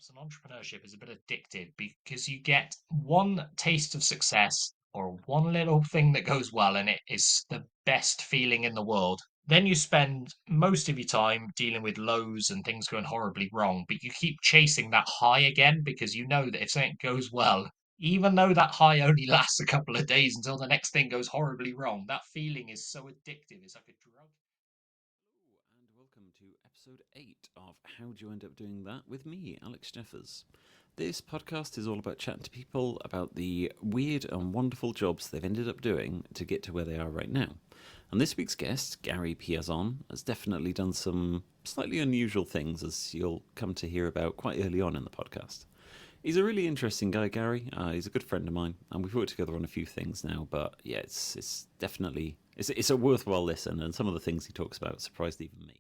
startups and entrepreneurship is a bit addictive because you get one taste of success or one little thing that goes well, and it is the best feeling in the world. Then you spend most of your time dealing with lows and things going horribly wrong, but you keep chasing that high again because you know that if something goes well, even though that high only lasts a couple of days until the next thing goes horribly wrong, that feeling is so addictive. It's like a drug. And welcome to episode 8 of How'd You End Up Doing That with me, Alex Jeffers. This podcast is all about chatting to people about the weird and wonderful jobs they've ended up doing to get to where they are right now. And this week's guest, Gary Piazzon, has definitely done some slightly unusual things, as you'll come to hear about quite early on in the podcast. He's a really interesting guy, Gary. He's a good friend of mine, and we've worked together on a few things now. But yeah, it's definitely it's a worthwhile listen, and some of the things he talks about surprised even me.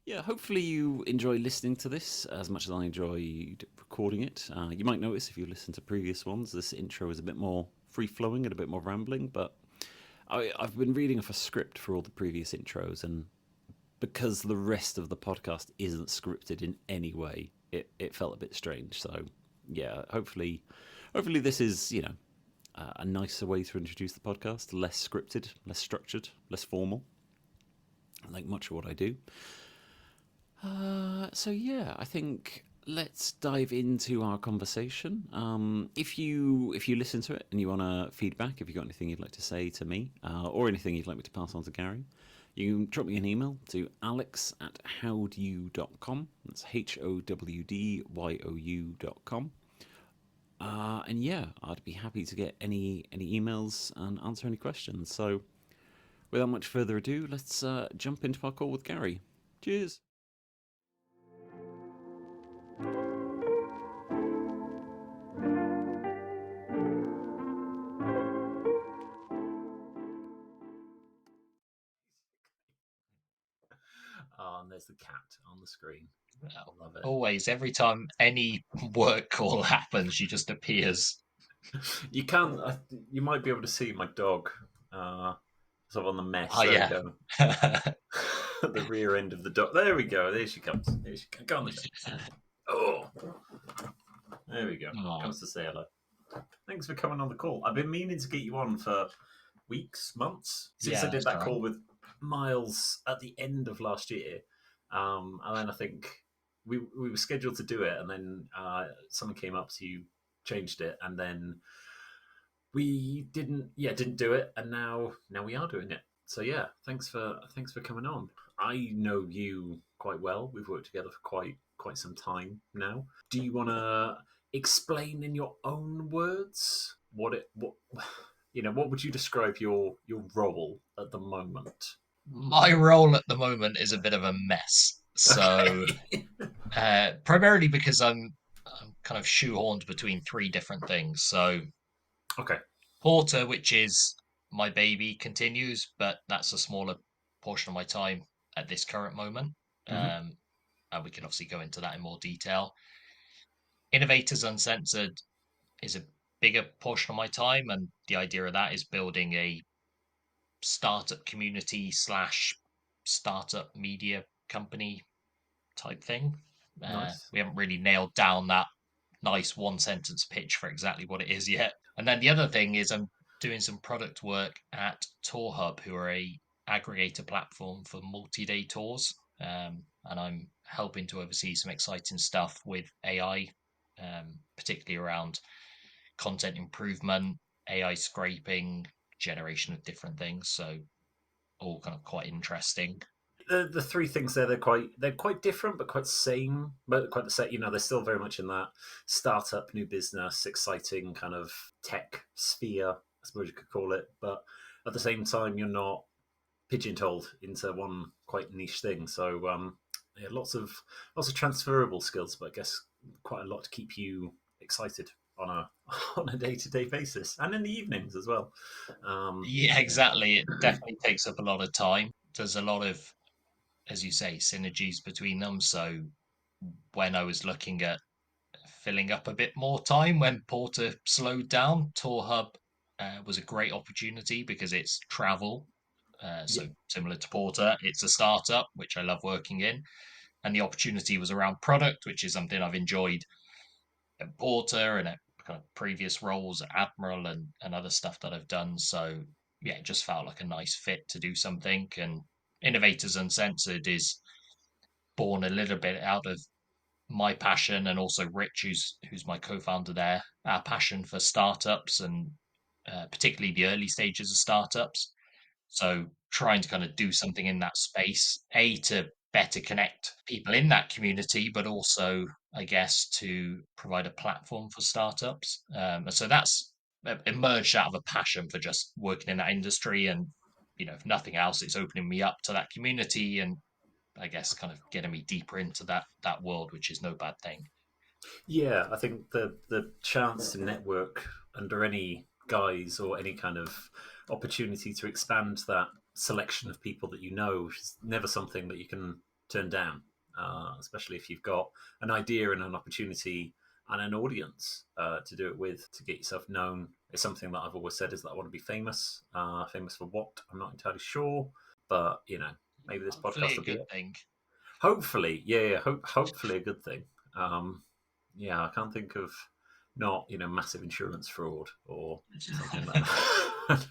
Yeah, hopefully you enjoy listening to this as much as I enjoyed recording it. You might notice if you listen to previous ones, this intro is a bit more free-flowing and a bit more rambling, but I've been reading off a script for all the previous intros, and because the rest of the podcast isn't scripted in any way, it felt a bit strange. So yeah, hopefully this is, a nicer way to introduce the podcast, less scripted, less structured, less formal, like much of what I do. So yeah, I think let's dive into our conversation. If you listen to it and you want to feedback, if you've got anything you'd like to say to me, or anything you'd like me to pass on to Gary, you can drop me an email to alex@howdyou.com. That's HOWDYOU.com. And yeah, I'd be happy to get any emails and answer any questions. So without much further ado, let's jump into our call with Gary. Cheers. Oh, and there's the cat on the screen. I love it. Always, every time any work call happens, she just appears. You can. You might be able to see my dog, sort of on the mesh. Oh, there yeah. we go. At the rear end of the dog. There we go. There she comes. There she comes. Go on, oh, there we go. Oh. Comes to say hello. Thanks for coming on the call. I've been meaning to get you on for weeks, months since I did that call with Miles at the end of last year, and then I think we were scheduled to do it, and then something came up, so you changed it, and then we didn't do it, and now we are doing it. So yeah, thanks for coming on. I know you quite well. We've worked together for quite some time now. Do you want to explain in your own words what would you describe your role at the moment? My role at the moment is a bit of a mess. So, primarily because I'm kind of shoehorned between three different things. So, okay, Porter, which is my baby, continues, but that's a smaller portion of my time at this current moment. And we can obviously go into that in more detail. Innovators Uncensored is a bigger portion of my time, and the idea of that is building a startup community / startup media company type thing. Nice. We haven't really nailed down that nice one sentence pitch for exactly what it is yet. And then the other thing is I'm doing some product work at Tour Hub, who are a aggregator platform for multi-day tours. And I'm helping to oversee some exciting stuff with AI, particularly around content improvement, AI scraping, generation of different things. So all kind of quite interesting. The three things there, they're quite different, but quite same. But quite the same. They're still very much in that startup, new business, exciting kind of tech sphere, I suppose you could call it. But at the same time, you're not pigeonholed into one quite niche thing. So yeah, lots of transferable skills, but I guess quite a lot to keep you excited on a day-to-day basis, and in the evenings as well. Yeah, exactly. It definitely takes up a lot of time. There's a lot of, as you say, synergies between them. So when I was looking at filling up a bit more time when Porter slowed down, Tour Hub was a great opportunity because it's travel. So similar to Porter, it's a startup, which I love working in. And the opportunity was around product, which is something I've enjoyed at Porter and at kind of previous roles at Admiral and other stuff that I've done. So yeah, it just felt like a nice fit to do something. And Innovators Uncensored is born a little bit out of my passion and also Rich, who's my co-founder there, our passion for startups and particularly the early stages of startups. So trying to kind of do something in that space, A, to better connect people in that community, but also, I guess, to provide a platform for startups. And so that's emerged out of a passion for just working in that industry. And, if nothing else, it's opening me up to that community and I guess kind of getting me deeper into that world, which is no bad thing. Yeah, I think the chance to network under any guise or any kind of opportunity to expand that selection of people that you know is never something that you can turn down, especially if you've got an idea and an opportunity and an audience to do it with, to get yourself known. It's something that I've always said is that I want to be famous. Famous for what? I'm not entirely sure, but maybe this Hopefully podcast a will be good it. thing. Hopefully, yeah, hopefully a good thing. Yeah, I can't think of not massive insurance fraud or something like that.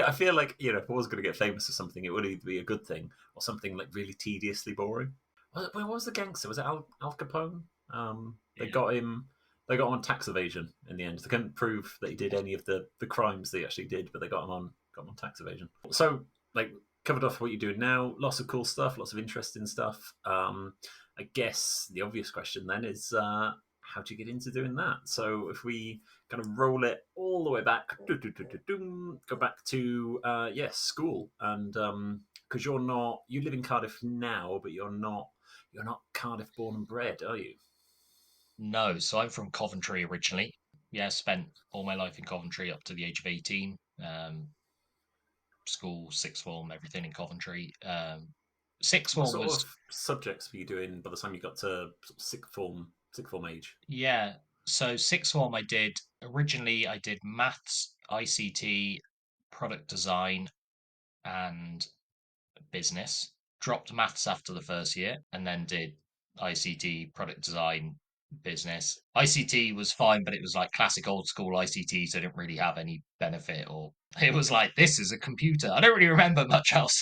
I feel like if I was going to get famous for something, it would either be a good thing or something like really tediously boring. What was the gangster? Was it Al Capone? They Yeah. got him. They got him on tax evasion in the end. They couldn't prove that he did any of the crimes they actually did, but they got him on tax evasion. So like covered off what you're doing now. Lots of cool stuff, lots of interesting stuff. I guess the obvious question then is how do you get into doing that? So if we kind of roll it all the way back, go back to school, and because you live in Cardiff now, but you're not Cardiff born and bred, are you? No, so I'm from Coventry originally. Yeah, spent all my life in Coventry up to the age of 18. School, sixth form, everything in Coventry. Sixth What form sort was, of subjects were you doing by the time you got to sort of sixth form age? yeah. So sixth form, I did maths, ICT, product design, and business. Dropped maths after the first year and then did ICT, product design, business. ICT was fine, but it was like classic old school ICT, so it didn't really have any benefit or it was like this is a computer. I don't really remember much else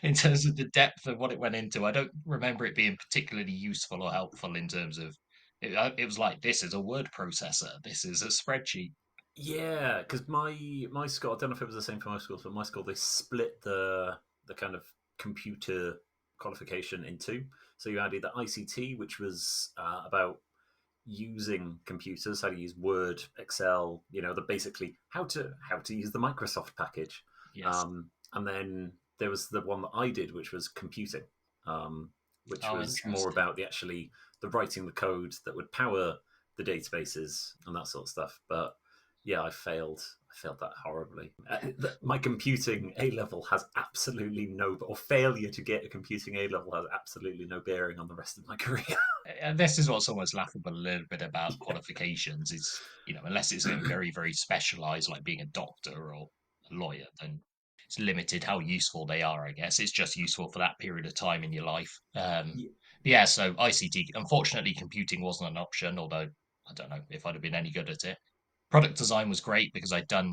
in terms of the depth of what it went into. I don't remember it being particularly useful or helpful in terms of it was like this is a word processor, this is a spreadsheet. Yeah, because my school, I don't know if it was the same for most schools, but my school they split the kind of computer qualification in two. So you had either ICT, which was about using computers, how to use Word, Excel, the basically how to use the Microsoft package, Yes. and then there was the one that I did, which was computing, which Oh, was more interesting. about the writing the code that would power the databases and that sort of stuff. But yeah, I failed. I failed that horribly. My computing A level has absolutely no, or failure to get a computing A level has absolutely no bearing on the rest of my career. And this is what's almost laughable a little bit about Yeah. qualifications is, unless it's something very, very specialized, like being a doctor or a lawyer, then it's limited how useful they are, I guess. It's just useful for that period of time in your life. Yeah, so ICT, unfortunately, computing wasn't an option, although I don't know if I'd have been any good at it. Product design was great because I'd done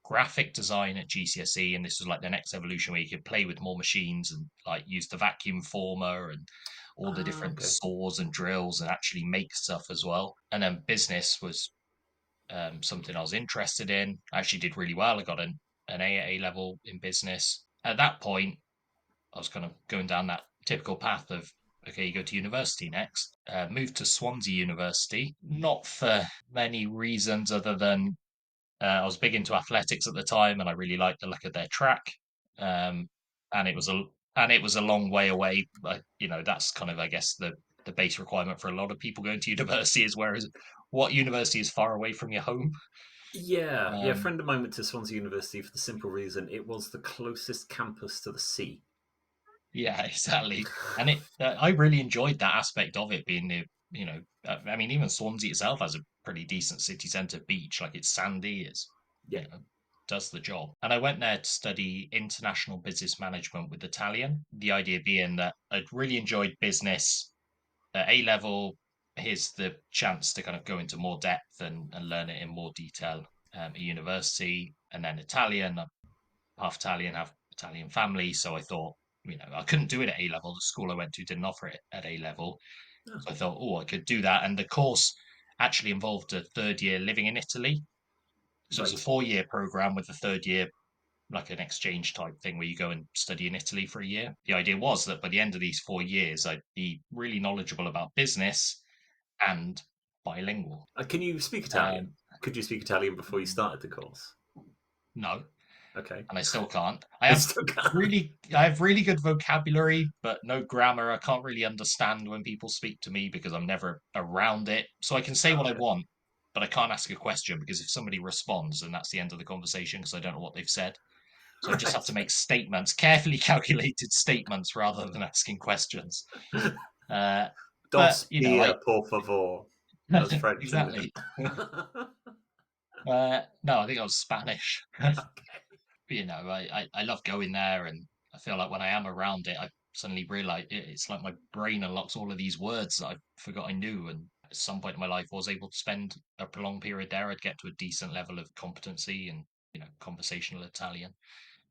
graphic design at GCSE, and this was like the next evolution where you could play with more machines and like use the vacuum former and all the different Okay. saws and drills and actually make stuff as well. And then business was something I was interested in. I actually did really well. I got an A at A level in business. At that point, I was kind of going down that typical path of okay, you go to university next. Moved to Swansea University, not for many reasons other than I was big into athletics at the time, and I really liked the look of their track. Um, and it was a long way away. But, that's kind of I guess the base requirement for a lot of people going to university is whereas what university is far away from your home. Yeah, yeah. A Um, friend of mine went to Swansea University for the simple reason it was the closest campus to the sea. yeah, exactly. And I really enjoyed that aspect of it being I mean, even Swansea itself has a pretty decent city centre beach. Like it's sandy, Yeah. does the job. And I went there to study international business management with Italian. The idea being that I'd really enjoyed business at A level, here's the chance to kind of go into more depth and learn it in more detail at university. And then Italian, I'm half Italian, half Italian family. So I thought, I couldn't do it at A level. The school I went to didn't offer it at A level. Oh, So I thought, I could do that. And the course actually involved a third year living in Italy. So it's a right. 4 year program with the third year like an exchange type thing where you go and study in Italy for a year. The idea was that by the end of these 4 years, I'd be really knowledgeable about business and bilingual. Can you speak Italian? Um, Could you speak Italian before you started the course? no, Okay. and I still can't. I I have still can't. really good vocabulary, but no grammar. I can't really understand when people speak to me because I'm never around it. So I can say what I Okay. want, but I can't ask a question because if somebody responds, then that's the end of the conversation because I don't know what they've said. So I just have to Right. make statements, carefully calculated statements, rather than asking questions. Uh, but Dos I pia, por favor. That's French, isn't exactly. it? No, I think I was Spanish. Okay. I love going there, and I feel like when I am around it, I suddenly realize it's like my brain unlocks all of these words that I forgot I knew. And at some point in my life, I was able to spend a prolonged period there. I'd get to a decent level of competency and conversational Italian.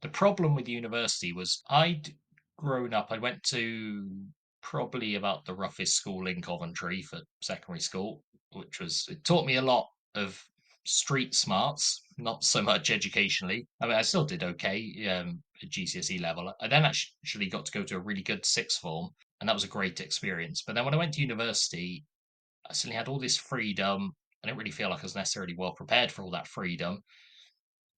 The problem with university was I'd grown up, I went to probably about the roughest school in Coventry for secondary school, it taught me a lot of street smarts, not so much educationally. I mean, I still did okay at GCSE level. I then actually got to go to a really good sixth form, and that was a great experience. But then when I went to university, I suddenly had all this freedom. I didn't really feel like I was necessarily well prepared for all that freedom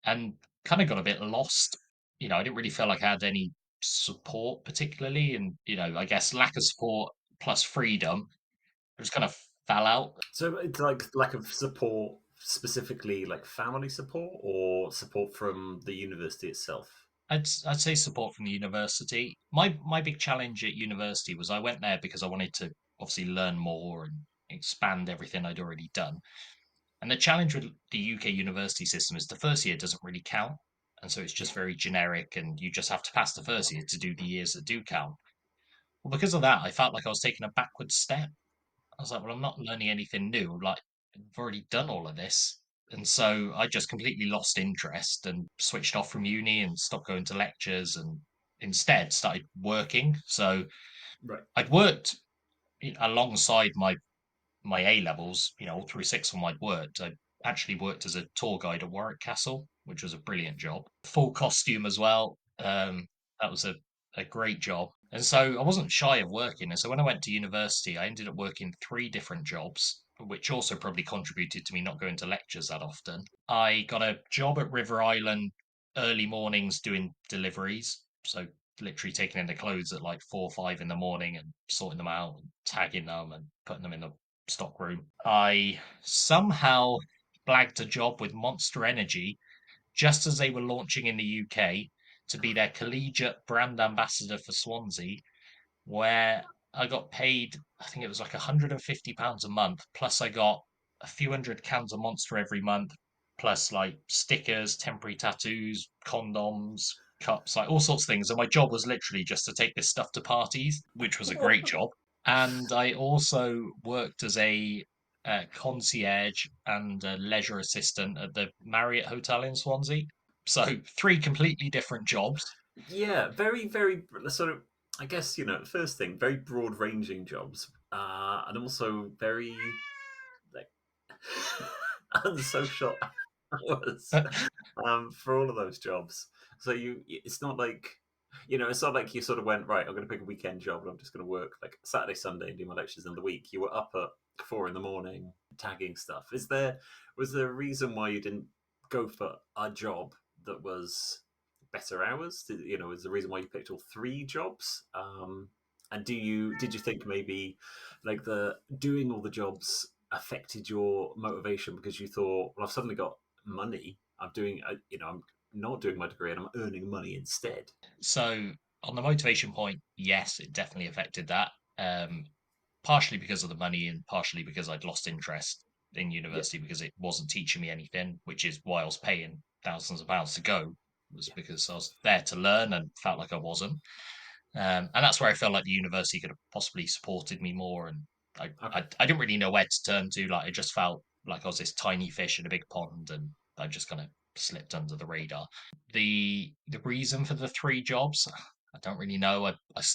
and kind of got a bit lost. I didn't really feel like I had any support particularly, and I guess lack of support plus freedom, it just kind of fell out. So it's like lack of support, specifically like family support or support from the university itself. I'd say support from the university. My big challenge at university was I went there because I wanted to obviously learn more and expand everything I'd already done. And the challenge with the UK university system is the first year doesn't really count. And so it's just very generic, and you just have to pass the first year to do the years that do count. Well, because of that, I felt like I was taking a backward step. I was like, well, I'm not learning anything new. Like, I've already done all of this. And so I just completely lost interest and switched off from uni and stopped going to lectures and instead started working. So Right. I'd worked alongside my A levels, all through sixth form I'd worked. I actually worked as a tour guide at Warwick Castle, which was a brilliant job. Full costume as well. That was a great job. And so I wasn't shy of working. And so when I went to university, I ended up working three different jobs, which also probably contributed to me not going to lectures that often. I got a job at River Island early mornings doing deliveries. So literally taking in the clothes at like 4 or 5 in the morning and sorting them out and tagging them and putting them in the stockroom. I somehow blagged a job with Monster Energy just as they were launching in the UK to be their collegiate brand ambassador for Swansea, where I got paid, I think it was like £150 a month, plus I got a few hundred cans of Monster every month, plus like stickers, temporary tattoos, condoms, cups, like all sorts of things. And my job was literally just to take this stuff to parties, which was a great job. And I also worked as a concierge and a leisure assistant at the Marriott Hotel in Swansea. So three completely different jobs. Yeah, very, very sort of. I guess the first thing, very broad-ranging jobs, and also very like unsocial hours for all of those jobs. So it's not like it's not like you sort of went right. I'm going to pick a weekend job and I'm just going to work like Saturday, Sunday, and do my lectures in the week. You were up at 4 in the morning tagging stuff. Was there a reason why you didn't go for a job that was better hours? Is the reason why you picked all three jobs? And did you think maybe like the doing all the jobs affected your motivation because you thought, well, I've suddenly got money. I'm not doing my degree and I'm earning money instead. So on the motivation point, yes, it definitely affected that. Um, Partially because of the money and partially because I'd lost interest in Yeah, university because it wasn't teaching me anything, which is why I was paying thousands of pounds to go, was yeah, because I was there to learn and felt like I wasn't. And that's where I felt like the university could have possibly supported me more and Okay. I didn't really know where to turn to. Like, I just felt like I was this tiny fish in a big pond, and I just kind of slipped under the radar. The reason for the three jobs, I don't really know. I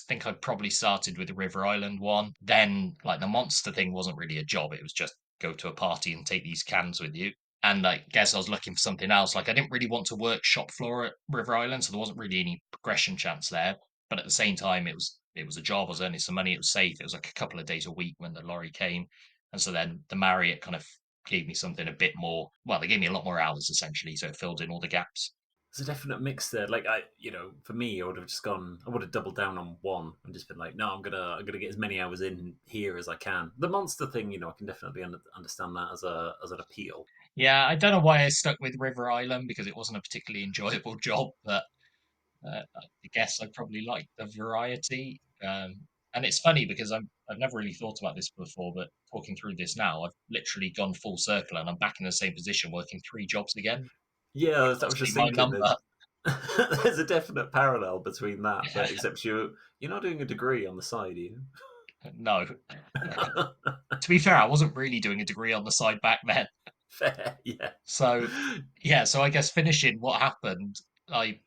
think I'd probably started with the River Island one. Then, like, the monster thing wasn't really a job. It was just go to a party and take these cans with you. And I guess I was looking for something else. Like, I didn't really want to work shop floor at River Island, so there wasn't really any progression chance there. But at the same time, it was a job. I was earning some money. It was safe. It was like a couple of days a week when the lorry came, and so then the Marriott kind of gave me something a bit more. Well, they gave me a lot more hours essentially, so it filled in all the gaps. There's a definite mix there. Like for me, I would have just gone. I would have doubled down on one and just been like, no, I'm gonna get as many hours in here as I can. The monster thing, I can definitely understand that as an appeal. Yeah, I don't know why I stuck with River Island because it wasn't a particularly enjoyable job, but I guess I probably like the variety. And it's funny because I've never really thought about this before, but talking through this now, I've literally gone full circle and I'm back in the same position working three jobs again. Yeah, It's I was obviously just my thinking. number. There's a definite parallel between that, but except you're not doing a degree on the side, are you? No. To be fair, I wasn't really doing a degree on the side back then. Fair, yeah. So, yeah, so I guess finishing what happened, I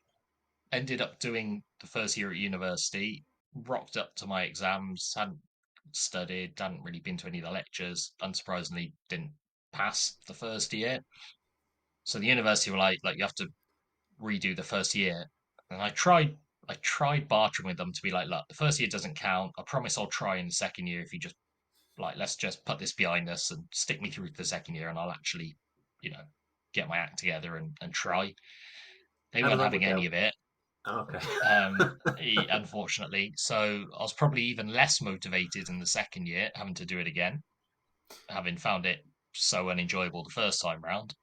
ended up doing the first year at university, rocked up to my exams, hadn't studied, hadn't really been to any of the lectures, unsurprisingly didn't pass the first year. So the university were like you have to redo the first year. And I tried bartering with them to be like, look, the first year doesn't count. I promise I'll try in the second year if you just like let's just put this behind us and stick me through to the second year and I'll actually, you know, get my act together and try. They How did weren't that having work any out? of it, Oh, okay. unfortunately. So I was probably even less motivated in the second year, having to do it again, having found it so unenjoyable the first time round.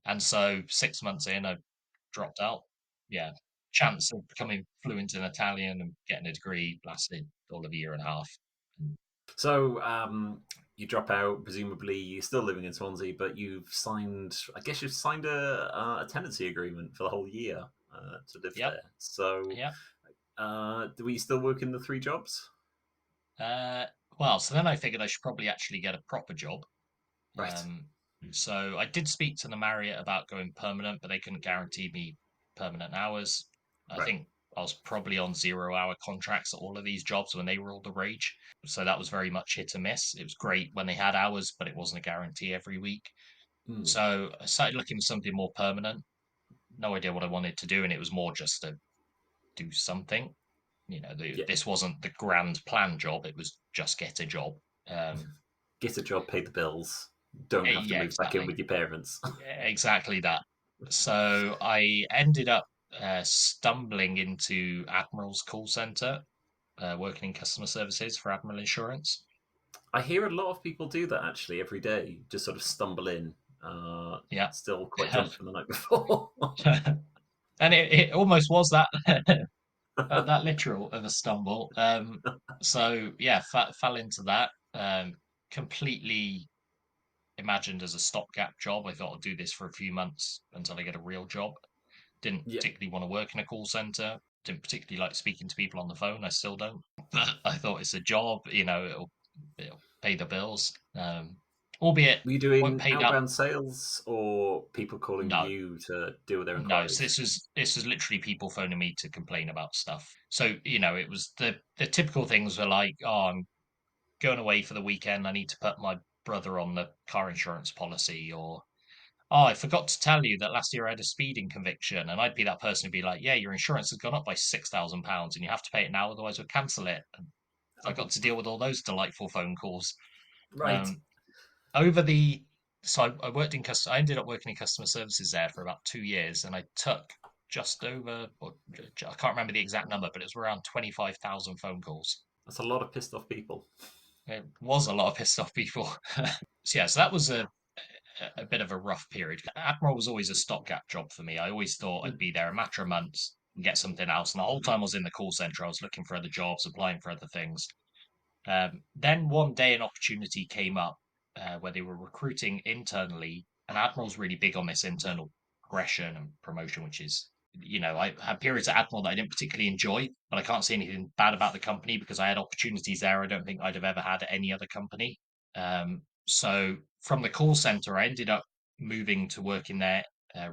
And so 6 months in, I dropped out. Yeah. Chance of becoming fluent in Italian and getting a degree lasted all of a year and a half. So you drop out. Presumably, you're still living in Swansea, but you've signed. I guess you've signed a tenancy agreement for the whole year to live Yep. there. So, Yeah. do we still work in the three jobs? Uh, well, so then I figured I should probably actually get a proper job. Right. Um, so I did speak to the Marriott about going permanent, but they couldn't guarantee me permanent hours. I Right. think I was probably on 0 hour contracts at all of these jobs when they were all the rage. So that was very much hit and miss. It was great when they had hours, but it wasn't a guarantee every week. Hmm. So I started looking for something more permanent. No idea what I wanted to do, and it was more just to do something. Yeah. This wasn't the grand plan job. It was just get a job. Um, Get a job, pay the bills. Don't have to yeah, move back in exactly. with your parents. Exactly that. So I ended up stumbling into Admiral's call center, working in customer services for Admiral Insurance. I hear a lot of people do that actually every day. Just sort of stumble in. Yeah. Still quite drunk from the night before. And it almost was that that literal of a stumble. So yeah, fell into that. Completely imagined as a stopgap job. I thought I'd do this for a few months until I get a real job. Didn't Yeah. particularly want to work in a call center. Didn't particularly like speaking to people on the phone. I still don't. But I thought it's a job. It'll pay the bills. Albeit Were you won't doing pay that. outbound sales or people calling No, you to deal with their no. So inquiries? this was literally people phoning me to complain about stuff. So it was the typical things were like, oh, I'm going away for the weekend. I need to put my brother on the car insurance policy, or oh, I forgot to tell you that last year I had a speeding conviction. And I'd be that person who'd be like, yeah, your insurance has gone up by £6,000 and you have to pay it now, otherwise we'll cancel it. And so I got Oh, to deal with all those delightful phone calls. right. Um, over the so I worked in I ended up working in customer services there for about 2 years, and I took just over, or I can't remember the exact number, but it was around 25,000 phone calls. That's a lot of pissed off people. It was a lot of pissed off people. So yeah, so that was a bit of a rough period. Admiral was always a stopgap job for me. I always thought I'd Mm. be there a matter of months and get something else. And the whole time I was in the call center, I was looking for other jobs, applying for other things. Then one day, an opportunity came up where they were recruiting internally, and Admiral's really big on this internal progression and promotion, which is, I had periods at Admiral that I didn't particularly enjoy, but I can't say anything bad about the company because I had opportunities there I don't think I'd have ever had at any other company. So from the call center, I ended up moving to work in their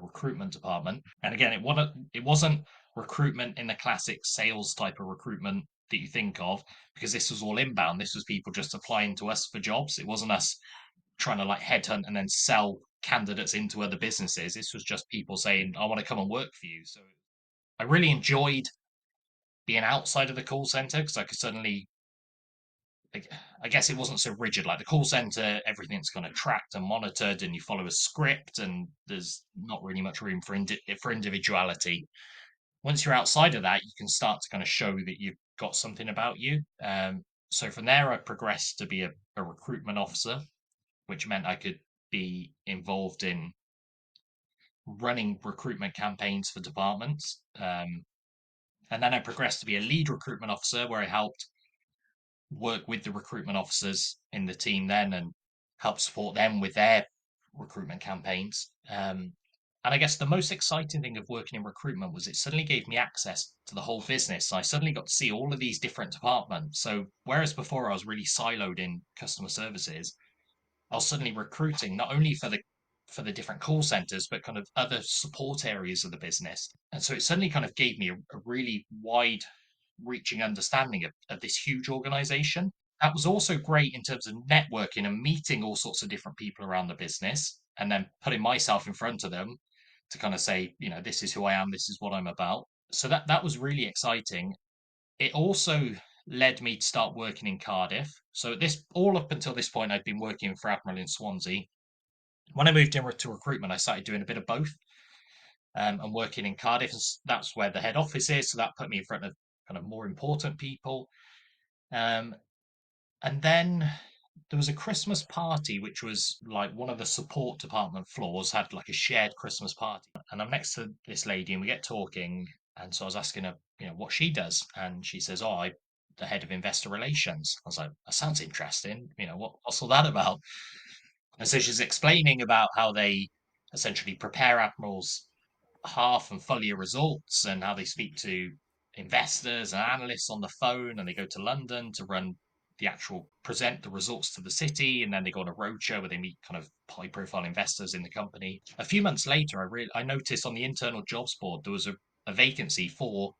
recruitment department. And again, it wasn't recruitment in the classic sales type of recruitment that you think of, because this was all inbound. This was people just applying to us for jobs. It wasn't us trying to like headhunt and then sell candidates into other businesses. This was just people saying, "I want to come and work for you." So I really enjoyed being outside of the call center because I could suddenly, like, I guess it wasn't so rigid. Like the call center, everything's kind of tracked and monitored, and you follow a script, and there's not really much room for individuality. Once you're outside of that, you can start to kind of show that you've got something about you. So from there, I progressed to be a recruitment officer, which meant I could be involved in running recruitment campaigns for departments. And then I progressed to be a lead recruitment officer, where I helped work with the recruitment officers in the team then and help support them with their recruitment campaigns. And I guess the most exciting thing of working in recruitment was it suddenly gave me access to the whole business. So I suddenly got to see all of these different departments. So whereas before I was really siloed in customer services, I was suddenly recruiting not only for the different call centers, but kind of other support areas of the business. And so it suddenly kind of gave me a really wide reaching understanding of this huge organization. That was also great in terms of networking and meeting all sorts of different people around the business and then putting myself in front of them to kind of say, this is who I am, this is what I'm about. So that was really exciting. It also led me to start working in Cardiff. So this all up until this point, I'd been working for Admiral in Swansea. When I moved in to recruitment, I started doing a bit of both, and working in Cardiff. That's where the head office is. So that put me in front of kind of more important people. Um, and then there was a Christmas party, which was like one of the support department floors had like a shared Christmas party. And I'm next to this lady and we get talking. And so I was asking her, what she does. And she says, "Oh, I'm the head of investor relations." I was like, "That sounds interesting. What's all that about?" And so she's explaining about how they essentially prepare admirals half and full year results and how they speak to investors and analysts on the phone, and they go to London to present the results to the city, and then they go on a roadshow where they meet kind of high profile investors in the company. A few months later, I noticed on the internal jobs board there was a vacancy for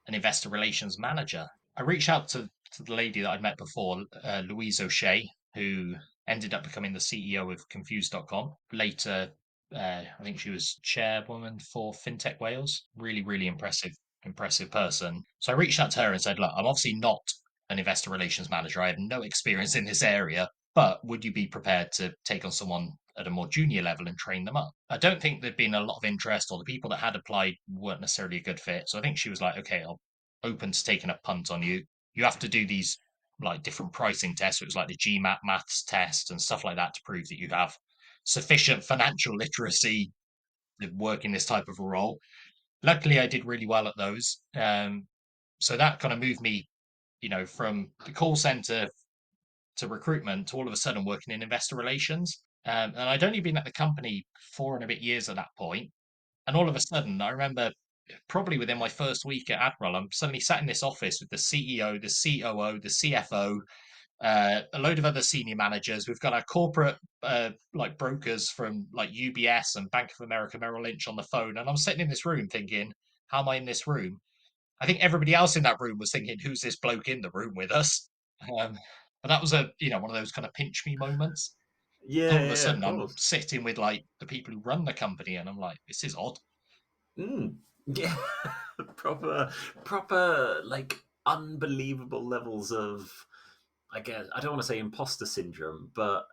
an investor relations manager. I reached out to the lady that I'd met before, Louise O'Shea, who ended up becoming the CEO of Confused.com. Later, I think she was chairwoman for FinTech Wales. Really, really impressive person. So I reached out to her and said, "Look, I'm obviously not an investor relations manager. I have no experience in this area, but would you be prepared to take on someone at a more junior level and train them up?" I don't think there'd been a lot of interest, or the people that had applied weren't necessarily a good fit. So I think she was like, "Okay, I'll open to taking a punt on you. You have to do these like different pricing tests." So it was like the GMAT maths test and stuff like that to prove that you have sufficient financial literacy to work in this type of a role. Luckily, I did really well at those. So that kind of moved me, from the call center to recruitment to all of a sudden working in investor relations. And I'd only been at the company 4 and a bit years at that point. And all of a sudden, I remember probably within my first week at Admiral, I'm suddenly sat in this office with the CEO, the COO, the CFO, a load of other senior managers. We've got our corporate like brokers from like UBS and Bank of America Merrill Lynch on the phone. And I'm sitting in this room thinking, how am I in this room? I think everybody else in that room was thinking, who's this bloke in the room with us? Um, but that was one of those kind of pinch me moments. Yeah, All of a yeah, of sudden, I'm course. sitting with like the people who run the company, and I'm like, this is odd. Mm. Yeah, proper, proper, like unbelievable levels of. I guess I don't want to say imposter syndrome, but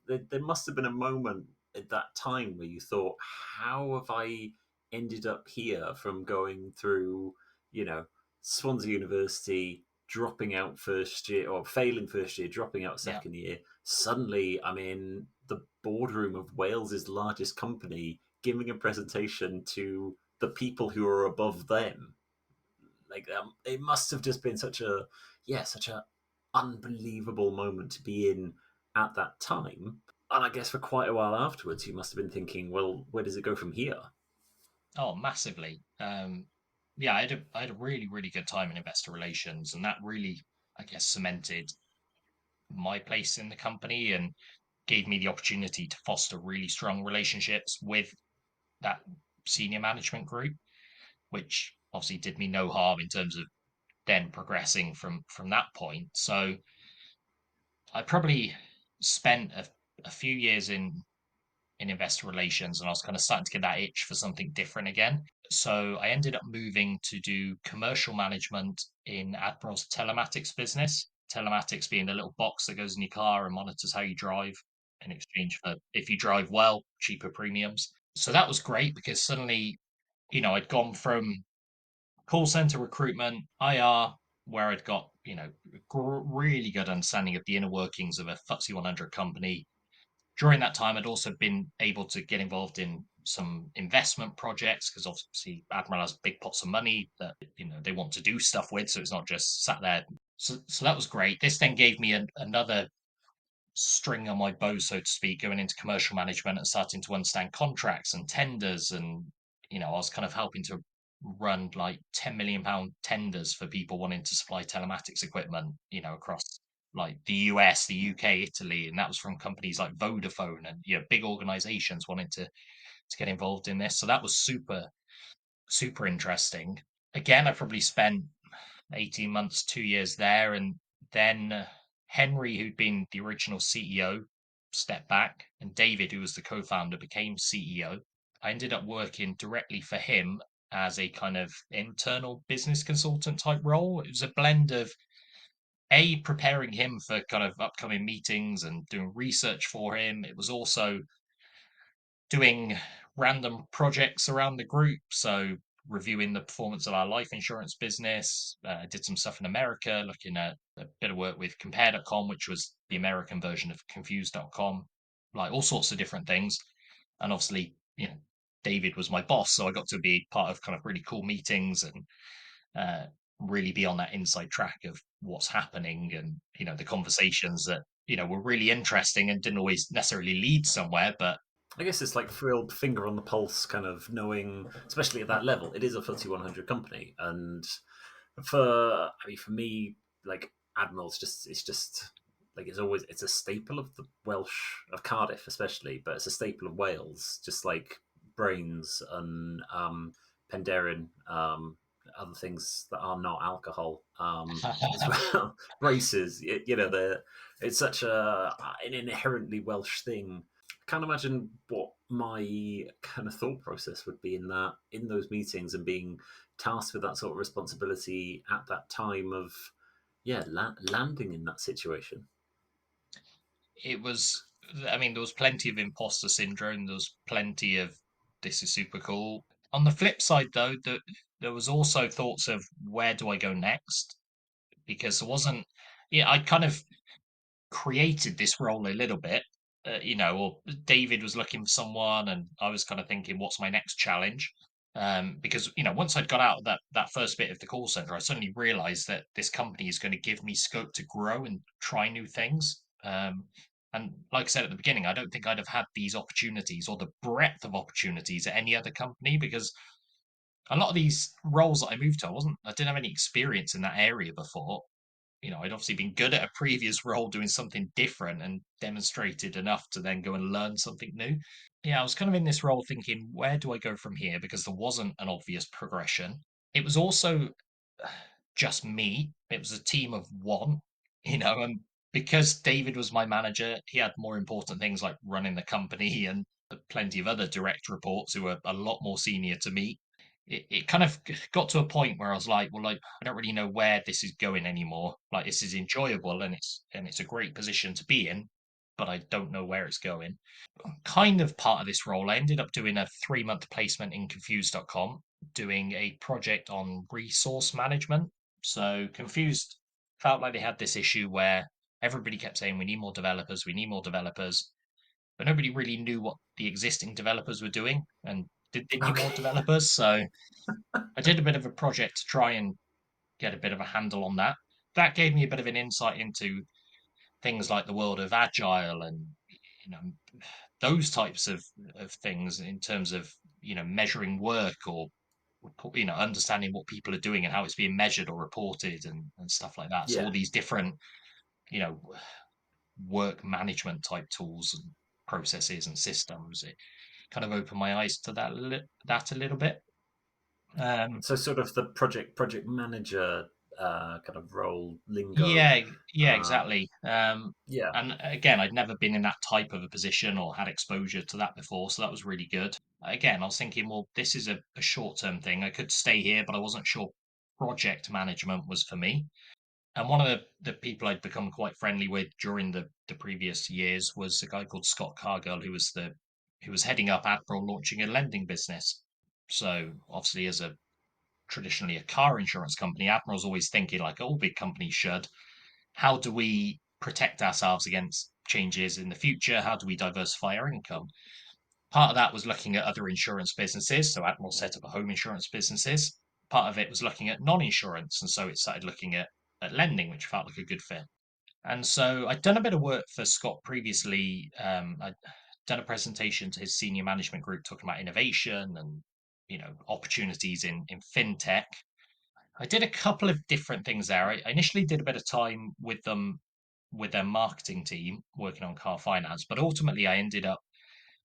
there must have been a moment at that time where you thought, "How have I ended up here?" From going through, you know, Swansea University, dropping out first year or failing first year, dropping out Yeah. second year. Suddenly, I'm in the boardroom of Wales's largest company, giving a presentation to the people who are above them. Like it must have just been such a unbelievable moment to be in at that time. And I guess for quite a while afterwards, you must have been thinking, well, where does it go from here? Oh, massively. Yeah, I had a really, really good time in investor relations, and that really, I guess, cemented my place in the company and gave me the opportunity to foster really strong relationships with that senior management group, which obviously did me no harm in terms of then progressing from that point. So I probably spent a few years in investor relations, and I was kind of starting to get that itch for something different again. So I ended up moving to do commercial management in Admiral's telematics business. Telematics being the little box that goes in your car and monitors how you drive in exchange for, if you drive well, cheaper premiums. So that was great because suddenly, I'd gone from call center recruitment, IR, where I'd got, really good understanding of the inner workings of a FTSE 100 company. During that time, I'd also been able to get involved in some investment projects because obviously Admiral has big pots of money that they want to do stuff with, so it's not just sat there. So that was great. This then gave me another string on my bow, so to speak, going into commercial management and starting to understand contracts and tenders. And, I was kind of helping to run like £10 million tenders for people wanting to supply telematics equipment, across like the US, the UK, Italy. And that was from companies like Vodafone and, big organizations wanting to get involved in this. So that was super, super interesting. Again, I probably spent 18 months, 2 years there. And then Henry, who'd been the original CEO, stepped back, and David, who was the co founder, became CEO. I ended up working directly for him as a kind of internal business consultant type role. It was a blend of preparing him for kind of upcoming meetings and doing research for him. It was also doing random projects around the group. So reviewing the performance of our life insurance business. I did some stuff in America, looking at a bit of work with compare.com, which was the American version of confused.com, like all sorts of different things. And obviously, David was my boss. So I got to be part of kind of really cool meetings and uh, really be on that inside track of what's happening and, the conversations that, were really interesting and didn't always necessarily lead somewhere, but I guess it's like real finger on the pulse, kind of knowing, especially at that level. It is a FTSE 100 company, and for me, like Admiral's just like it's a staple of the Welsh of Cardiff, especially, but it's a staple of Wales, just like brains and Penderyn, other things that are not alcohol, as well. Races, it's such an inherently Welsh thing. I can't imagine what my kind of thought process would be in those meetings and being tasked with that sort of responsibility at that time of landing in that situation. it was, I mean, there was plenty of imposter syndrome. There was plenty of this is super cool. On the flip side, though, there was also thoughts of where do I go next? Because there wasn't, I kind of created this role a little bit, or David was looking for someone, and I was kind of thinking, what's my next challenge? Because once I'd got out of that first bit of the call center, I suddenly realized that this company is going to give me scope to grow and try new things. And like I said at the beginning, I don't think I'd have had these opportunities or the breadth of opportunities at any other company because a lot of these roles that I moved to, I didn't have any experience in that area before. I'd obviously been good at a previous role doing something different and demonstrated enough to then go and learn something new. Yeah, I was kind of in this role thinking, where do I go from here? Because there wasn't an obvious progression. It was also just me. It was a team of one, and because David was my manager, he had more important things like running the company and plenty of other direct reports who were a lot more senior to me. It kind of got to a point where I was like, well, like I don't really know where this is going anymore. Like this is enjoyable and it's a great position to be in, but I don't know where it's going. Kind of part of this role, I ended up doing a 3 month placement in confused.com, doing a project on resource management. So Confused felt like they had this issue where everybody kept saying we need more developers, but nobody really knew what the existing developers were doing and did they need more Okay. developers. So I did a bit of a project to try and get a bit of a handle on that. That gave me a bit of an insight into things like the world of agile and you know those types of things in terms of measuring work or understanding what people are doing and how it's being measured or reported and stuff like that. So Yeah. all these different you know work management type tools and processes and systems. It kind of opened my eyes to that a little bit. Um, So sort of the project manager kind of role lingo. yeah, yeah, Uh, exactly. yeah. And again, I'd never been in that type of a position or had exposure to that before, so that was really good. Again, I was thinking, well, this is a short-term thing. I could stay here, but I wasn't sure project management was for me. And one of the people I'd become quite friendly with during the previous years was a guy called Scott Cargill, who was heading up Admiral launching a lending business. So obviously, as a traditionally a car insurance company, Admiral's always thinking like all big companies should. How do we protect ourselves against changes in the future? How do we diversify our income? Part of that was looking at other insurance businesses. So Admiral set up a home insurance businesses. Part of it was looking at non-insurance, and so it started looking at lending, which felt like a good fit. And so I'd done a bit of work for Scott previously. I'd done a presentation to his senior management group talking about innovation and opportunities in fintech. I did a couple of different things there. I initially did a bit of time with them with their marketing team working on car finance, but ultimately I ended up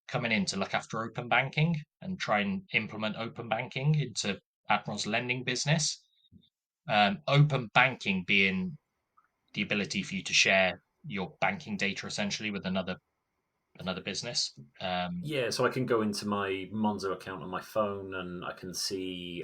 coming in to look after open banking and try and implement open banking into Admiral's lending business. Open banking being the ability for you to share your banking data essentially with another business. Yeah, so I can go into my Monzo account on my phone, and I can see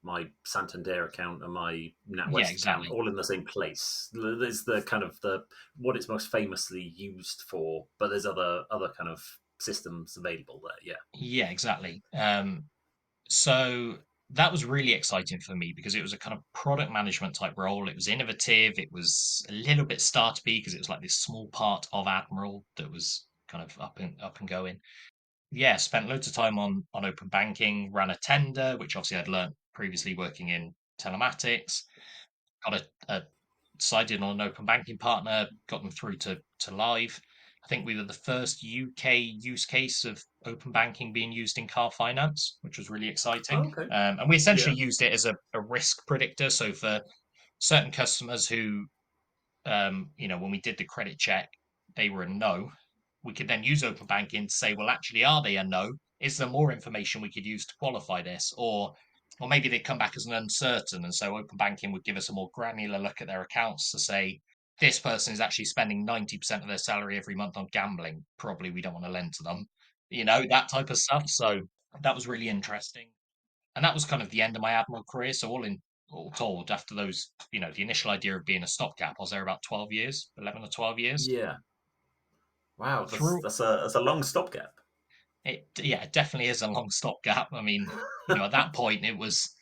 my Santander account and my Yeah, NatWest account exactly. all in the same place. There's the kind of the what it's most famously used for, but there's other kind of systems available there. Yeah. Yeah, exactly. So that was really exciting for me because it was a kind of product management type role. It was innovative. It was a little bit startup because it was like this small part of Admiral that was kind of up and going. Yeah, spent loads of time on open banking, ran a tender, which obviously I'd learned previously working in telematics. Got a decided on an open banking partner, got them through to live. I think we were the first UK use case of open banking being used in car finance, which was really exciting. Oh, okay. And we essentially Yeah. used it as a risk predictor. So for certain customers who when we did the credit check, they were a no. We could then use open banking to say, well, actually, are they a no? Is there more information we could use to qualify this? Or maybe they come back as an uncertain. And so open banking would give us a more granular look at their accounts to say, this person is actually spending 90% of their salary every month on gambling. Probably we don't want to lend to them, that type of stuff. So that was really interesting, and that was kind of the end of my Admiral career. So all told, after those, the initial idea of being a stopgap, I was there about 12 years, 11 or 12 years. Yeah. Wow, that's Through that's a long stopgap. it, yeah, it definitely is a long stopgap. I mean, at that point, it was,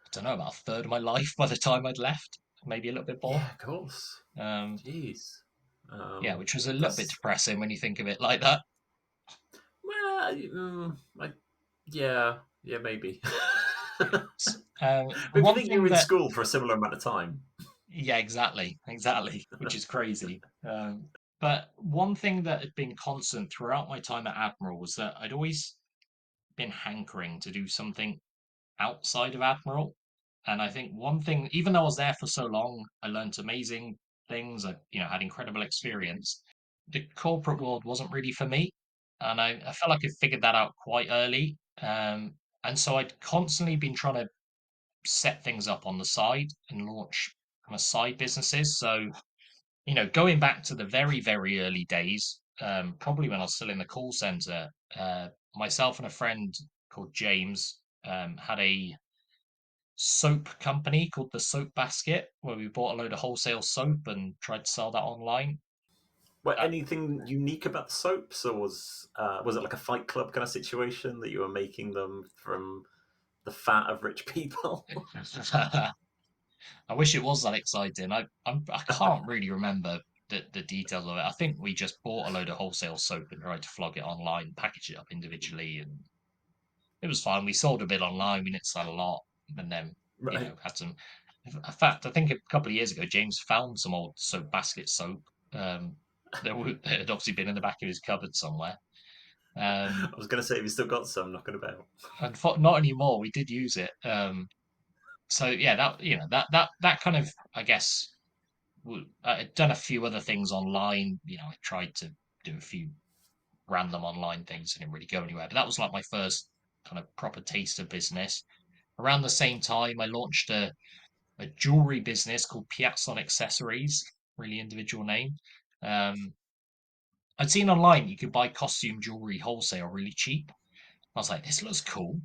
I don't know, about a third of my life by the time I'd left, maybe a little bit more. Yeah, of course. Um, Jeez. yeah, which was a little bit That's depressing when you think of it like that. well, yeah, yeah, maybe. But if you One think you thing were in that, school for a similar amount of time, yeah, exactly, which is crazy. But one thing that had been constant throughout my time at Admiral was that I'd always been hankering to do something outside of Admiral. And I think one thing, even though I was there for so long, I learned amazing things. I, had incredible experience. The corporate world wasn't really for me. And I felt like I figured that out quite early. And so I'd constantly been trying to set things up on the side and launch kind of side businesses. So going back to the very, very early days, probably when I was still in the call center, myself and a friend called James had a soap company called the Soap Basket, where we bought a load of wholesale soap and tried to sell that online. were Uh, anything unique about the soaps, or was it like a Fight Club kind of situation that you were making them from the fat of rich people? I wish it was that exciting. I can't really remember the details of it. I think we just bought a load of wholesale soap and tried to flog it online, package it up individually, and it was fine. We sold a bit online. We didn't sell a lot, and then Right. had some. In fact, I think a couple of years ago, James found some old soap basket soap. That had obviously been in the back of his cupboard somewhere. I was going to say, if you still got some knocking about. And not anymore. We did use it. So yeah, that that kind of, I guess, I'd done a few other things online. I tried to do a few random online things and didn't really go anywhere. But that was like my first kind of proper taste of business. Around the same time, I launched a jewelry business called Piazzon Accessories, really individual name. Um, I'd seen online you could buy costume jewelry wholesale really cheap. I was like, this looks cool.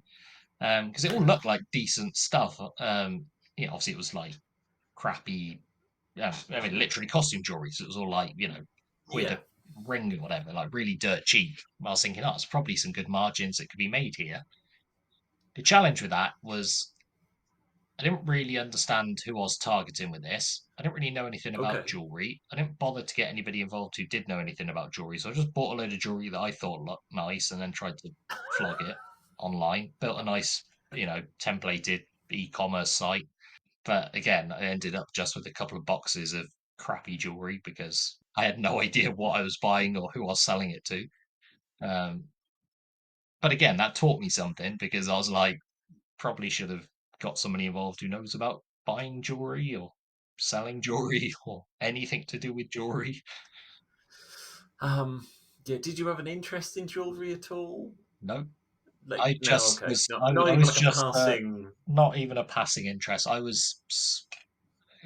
Because it all looked like decent stuff. Obviously it was like crappy, I mean, literally costume jewelry. So it was all like, with Yeah. a ring or whatever, like really dirt cheap. I was thinking, oh, it's probably some good margins that could be made here. The challenge with that was I didn't really understand who I was targeting with this. I didn't really know anything about Okay. jewelry. I didn't bother to get anybody involved who did know anything about jewelry. So I just bought a load of jewelry that I thought looked nice and then tried to flog it online. Built a nice, templated e-commerce site. But again, I ended up just with a couple of boxes of crappy jewelry because I had no idea what I was buying or who I was selling it to. Um, but again, that taught me something because I was like, probably should have got somebody involved who knows about buying jewelry or selling jewelry or anything to do with jewelry. Um, yeah. Did you have an interest in jewelry at all? No, Like, I no. just Okay. was. Not I, not I even was like a just passing. not even a passing interest. I was,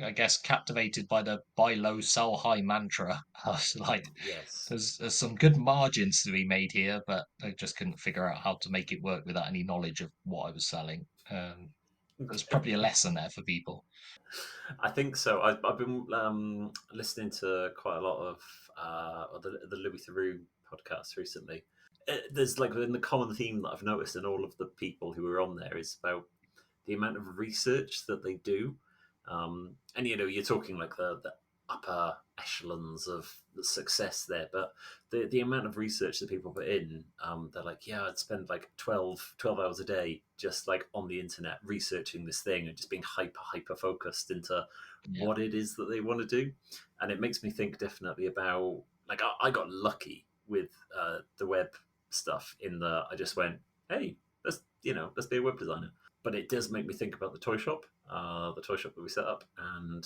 I guess, captivated by the buy low, sell high mantra. I was like, Yes. there's some good margins to be made here, but I just couldn't figure out how to make it work without any knowledge of what I was selling. There's Okay. probably a lesson there for people. I think so. I've been listening to quite a lot of the Louis Theroux podcast recently. There's like in the common theme that I've noticed in all of the people who are on there is about the amount of research that they do. And you're talking like the upper echelons of the success there, but the amount of research that people put in, they're like, yeah, I'd spend like 12 hours a day just like on the internet researching this thing and just being hyper focused into Yeah, what it is that they want to do. And it makes me think definitely about like I got lucky with the web stuff in the I just went, hey, let's be a web designer. But it does make me think about the toy shop that we set up, and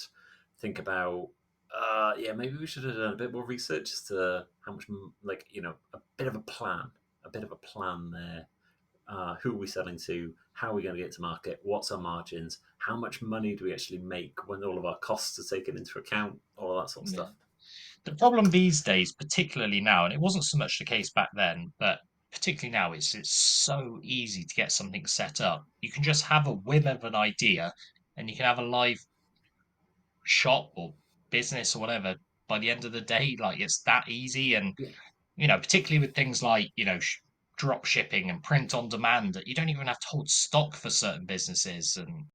think about yeah, maybe we should have done a bit more research as to how much, like a bit of a bit of a plan there. Who are we selling to? How are we going to get to market? What's our margins? How much money do we actually make when all of our costs are taken into account? All of that sort of yeah. stuff. The problem these days, particularly now, and it wasn't so much the case back then, but particularly now, is it's so easy to get something set up. You can just have a whim of an idea, and you can have a live shop or business or whatever by the end of the day. Like it's that easy, and Yeah. particularly with things like drop shipping and print on demand, that you don't even have to hold stock for certain businesses, and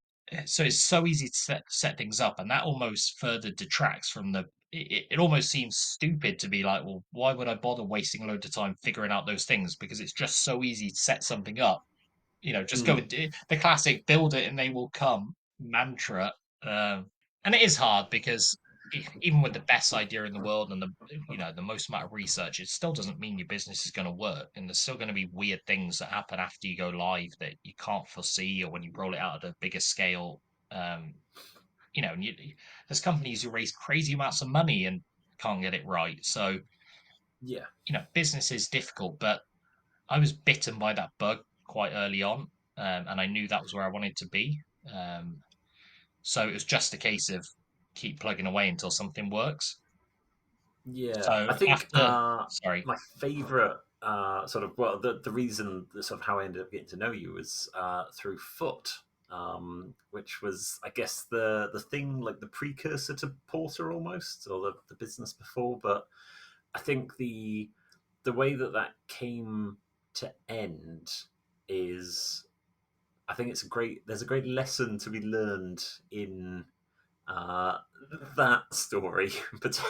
so it's so easy to set things up, and that almost further detracts from the. It almost seems stupid to be like, well, why would I bother wasting a load of time figuring out those things? Because it's just so easy to set something up. Just go Mm. and do the classic "build it and they will come" mantra. And it is hard because even with the best idea in the world and the most amount of research, it still doesn't mean your business is going to work, and there's still going to be weird things that happen after you go live that you can't foresee, or when you roll it out at a bigger scale. Um, and there's companies who raise crazy amounts of money and can't get it right. So Yeah. business is difficult, but I was bitten by that bug quite early on, and I knew that was where I wanted to be. So it was just a case of keep plugging away until something works. Yeah, So I think after, sorry, my favorite sort of the reason sort of how I ended up getting to know you was through Foot, which was I guess the thing like the precursor to Porter almost, or the business before. But I think the way that that came to end is I think there's a great lesson to be learned in uh, that story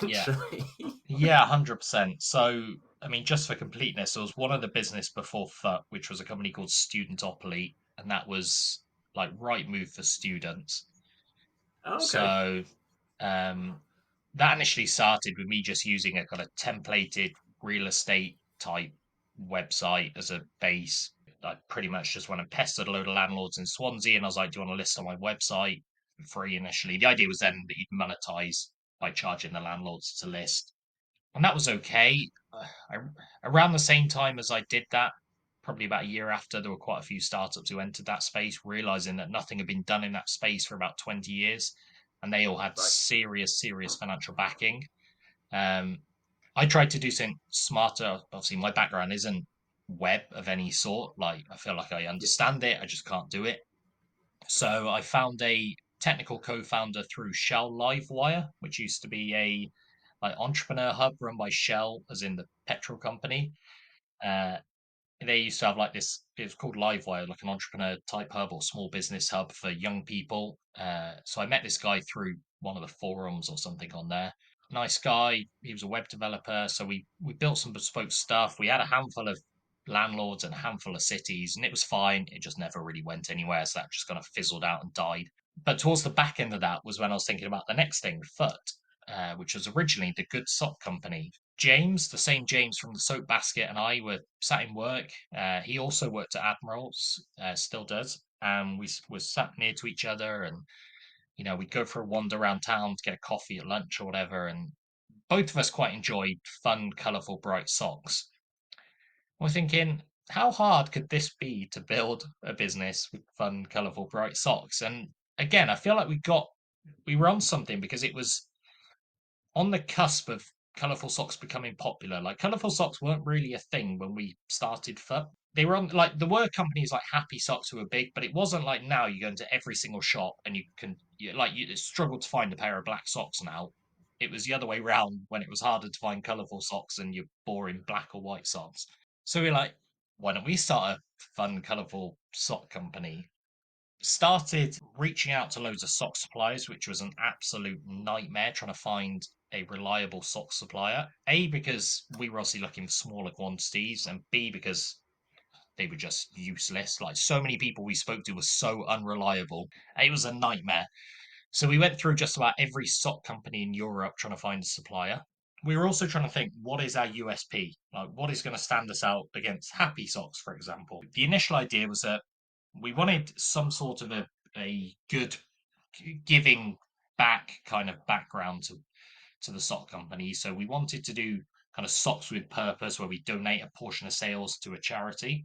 yeah, potentially. yeah, 100%. So, I mean, just for completeness, there was one other business before FUT, which was a company called Studentopoly, and that was like right move for students. Okay. So, um, that initially started with me just using a kind of templated real estate type website as a base. I pretty much just went and pestered a load of landlords in Swansea, and I was like, "Do you want to list on my website for free?" Initially, the idea was then that you'd monetize. by charging the landlords to list. And that was okay. I, around the same time as I did that, probably about a year after, there were quite a few startups who entered that space, realizing that nothing had been done in that space for about 20 years. And they all had Right. serious, serious financial backing. Um, I tried to do something smarter. Obviously, my background isn't web of any sort. Like, I feel like I Yeah. understand it, I just can't do it. So I found a technical co-founder through Shell Livewire, which used to be a like entrepreneur hub run by Shell, as in the petrol company. Uh, they used to have like this. It was called Livewire, like an entrepreneur type hub or small business hub for young people. So I met this guy through one of the forums or something on there. Nice guy. He was a web developer, so we built some bespoke stuff. We had a handful of landlords and a handful of cities, and it was fine. It just never really went anywhere, so that just kind of fizzled out and died. But towards the back end of that was when I was thinking about the next thing, Foot, which was originally the Good Sock Company. James, the same James from the Soap Basket, and I were sat in work. He also worked at Admirals, still does, and we were sat near to each other, and we'd go for a wander around town to get a coffee at lunch or whatever, and both of us quite enjoyed fun, colourful, bright socks. We're thinking, how hard could this be to build a business with fun, colourful, bright socks? And again, I feel like we were on something because it was on the cusp of colourful socks becoming popular. Like colourful socks weren't really a thing when we started Foot. They were on like there were companies like Happy Socks who were big, but it wasn't like now you go into every single shop and you struggle to find a pair of black socks now. It was the other way round when it was harder to find colourful socks and your boring black or white socks. So we're like, why don't we start a fun, colourful sock company? Started reaching out to loads of sock suppliers, which was an absolute nightmare trying to find a reliable sock supplier. A, because we were obviously looking for smaller quantities, and B, because they were just useless. Like so many people we spoke to were so unreliable. It was a nightmare. So we went through just about every sock company in Europe trying to find a supplier. We were also trying to think, what is our USP? Like, what is going to stand us out against Happy Socks, for example? The initial idea was that we wanted some sort of a good giving back kind of background to the sock company. So we wanted to do kind of socks with purpose where we donate a portion of sales to a charity.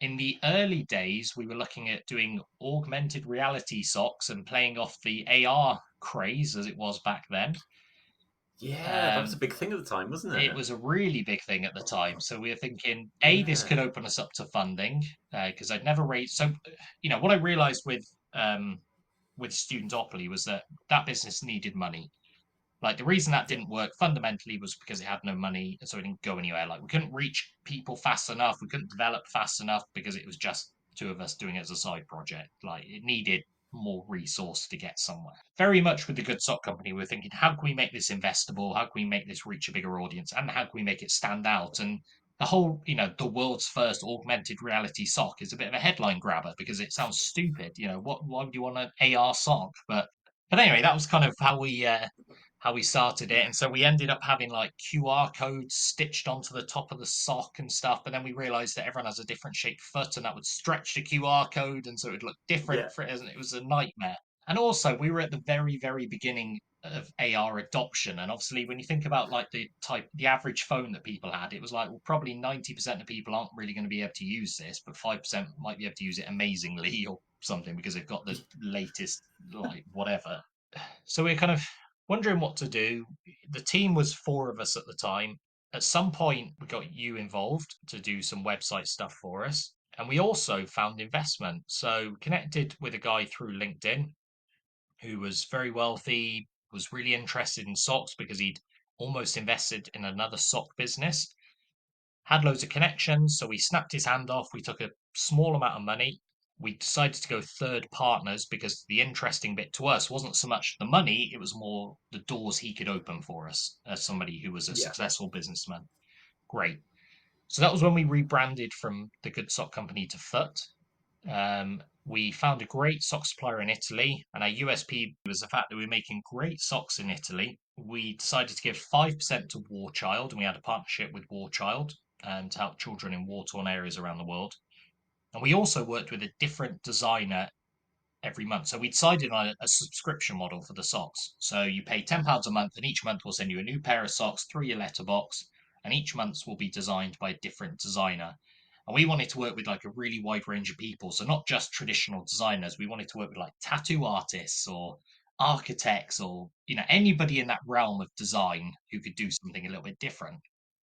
In the early days, we were looking at doing augmented reality socks and playing off the AR craze as it was back then. Yeah, that was a Um, big thing at the time, wasn't it it? was a really big thing at the time. So we were thinking, A, this Yeah. could open us up to funding because I'd never raised. So, what I realized with Studentopoly was that that business needed money. Like the reason that Yeah. didn't work fundamentally was because it had no money, and so it didn't go anywhere. Like we couldn't reach people fast enough, we couldn't develop fast enough because it was just two of us doing it as a side project. Like it needed more resource to get somewhere. Very much with the Good Sock Company, we're thinking, how can we make this investable? How can we make this reach a bigger audience? And how can we make it stand out? And the whole, the world's first augmented reality sock is a bit of a headline grabber because it sounds stupid. Why would you want an AR sock? But anyway, that was kind of how we started it. And so we ended up having like QR codes stitched onto the top of the sock and stuff. But then we realized that everyone has a different shaped foot and that would stretch the QR code. And so it would look Yeah. different for it. And it was a nightmare. And also, we were at the very, very beginning of AR adoption. And obviously, when you think about like the average phone that people had, it was like, well, probably 90% of people aren't really going to be able to use this, but 5% might be able to use it amazingly or something because they've got the latest, like, whatever. So we're kind of wondering what to do. The team was four of us at the time. At some point, we got you involved to do some website stuff for us. And we also found investment. So connected with a guy through LinkedIn who was very wealthy, was really interested in socks because he'd almost invested in another sock business, had loads of connections. So we snapped his hand off. We took a small amount of money. We decided to go third partners because the interesting bit to us wasn't so much the money, it was more the doors he could open for us as somebody who was a Yeah. successful businessman. Great. So that was when we rebranded from the Good Sock Company to Foot. We found a great sock supplier in Italy, and our USP was the fact that we were making great socks in Italy. We decided to give 5% to War Child, and we had a partnership with War Child to help children in war torn areas around the world. And we also worked with a different designer every month. So we decided on a subscription model for the socks. So you pay £10 a month, and each month we'll send you a new pair of socks through your letterbox, and each month will be designed by a different designer. And we wanted to work with like a really wide range of people. So not just traditional designers. We wanted to work with like tattoo artists or architects or, anybody in that realm of design who could do something a little bit different.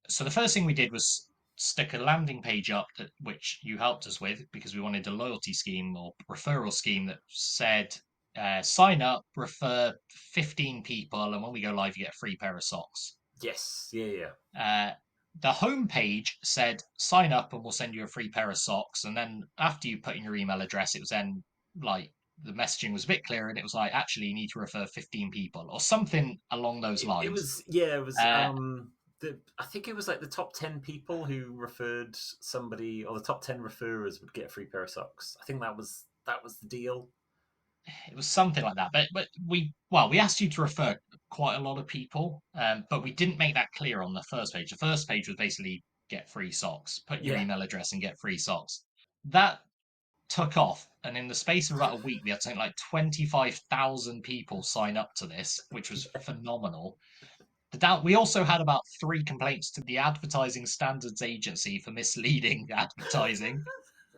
So the first thing we did was stick a landing page up which you helped us with, because we wanted a loyalty scheme or referral scheme that said, sign up, refer 15 people, and when we go live, you get a free pair of socks. Yes. Yeah. The homepage said, sign up and we'll send you a free pair of socks. And then after you put in your email address, it was then like the messaging was a bit clearer, and it was like, actually, you need to refer 15 people or something along those lines. It was. Yeah. It was. I think it was like the top 10 people who referred somebody, or the top 10 referrers would get a free pair of socks. I think that was the deal. It was something like that. But we asked you to refer quite a lot of people, but we didn't make that clear on the first page. The first page was basically get free socks, put your email address and get free socks. That took off, and in the space of about a week, we had something like 25,000 people sign up to this, which was phenomenal. We also had about 3 complaints to the Advertising Standards Agency for misleading advertising,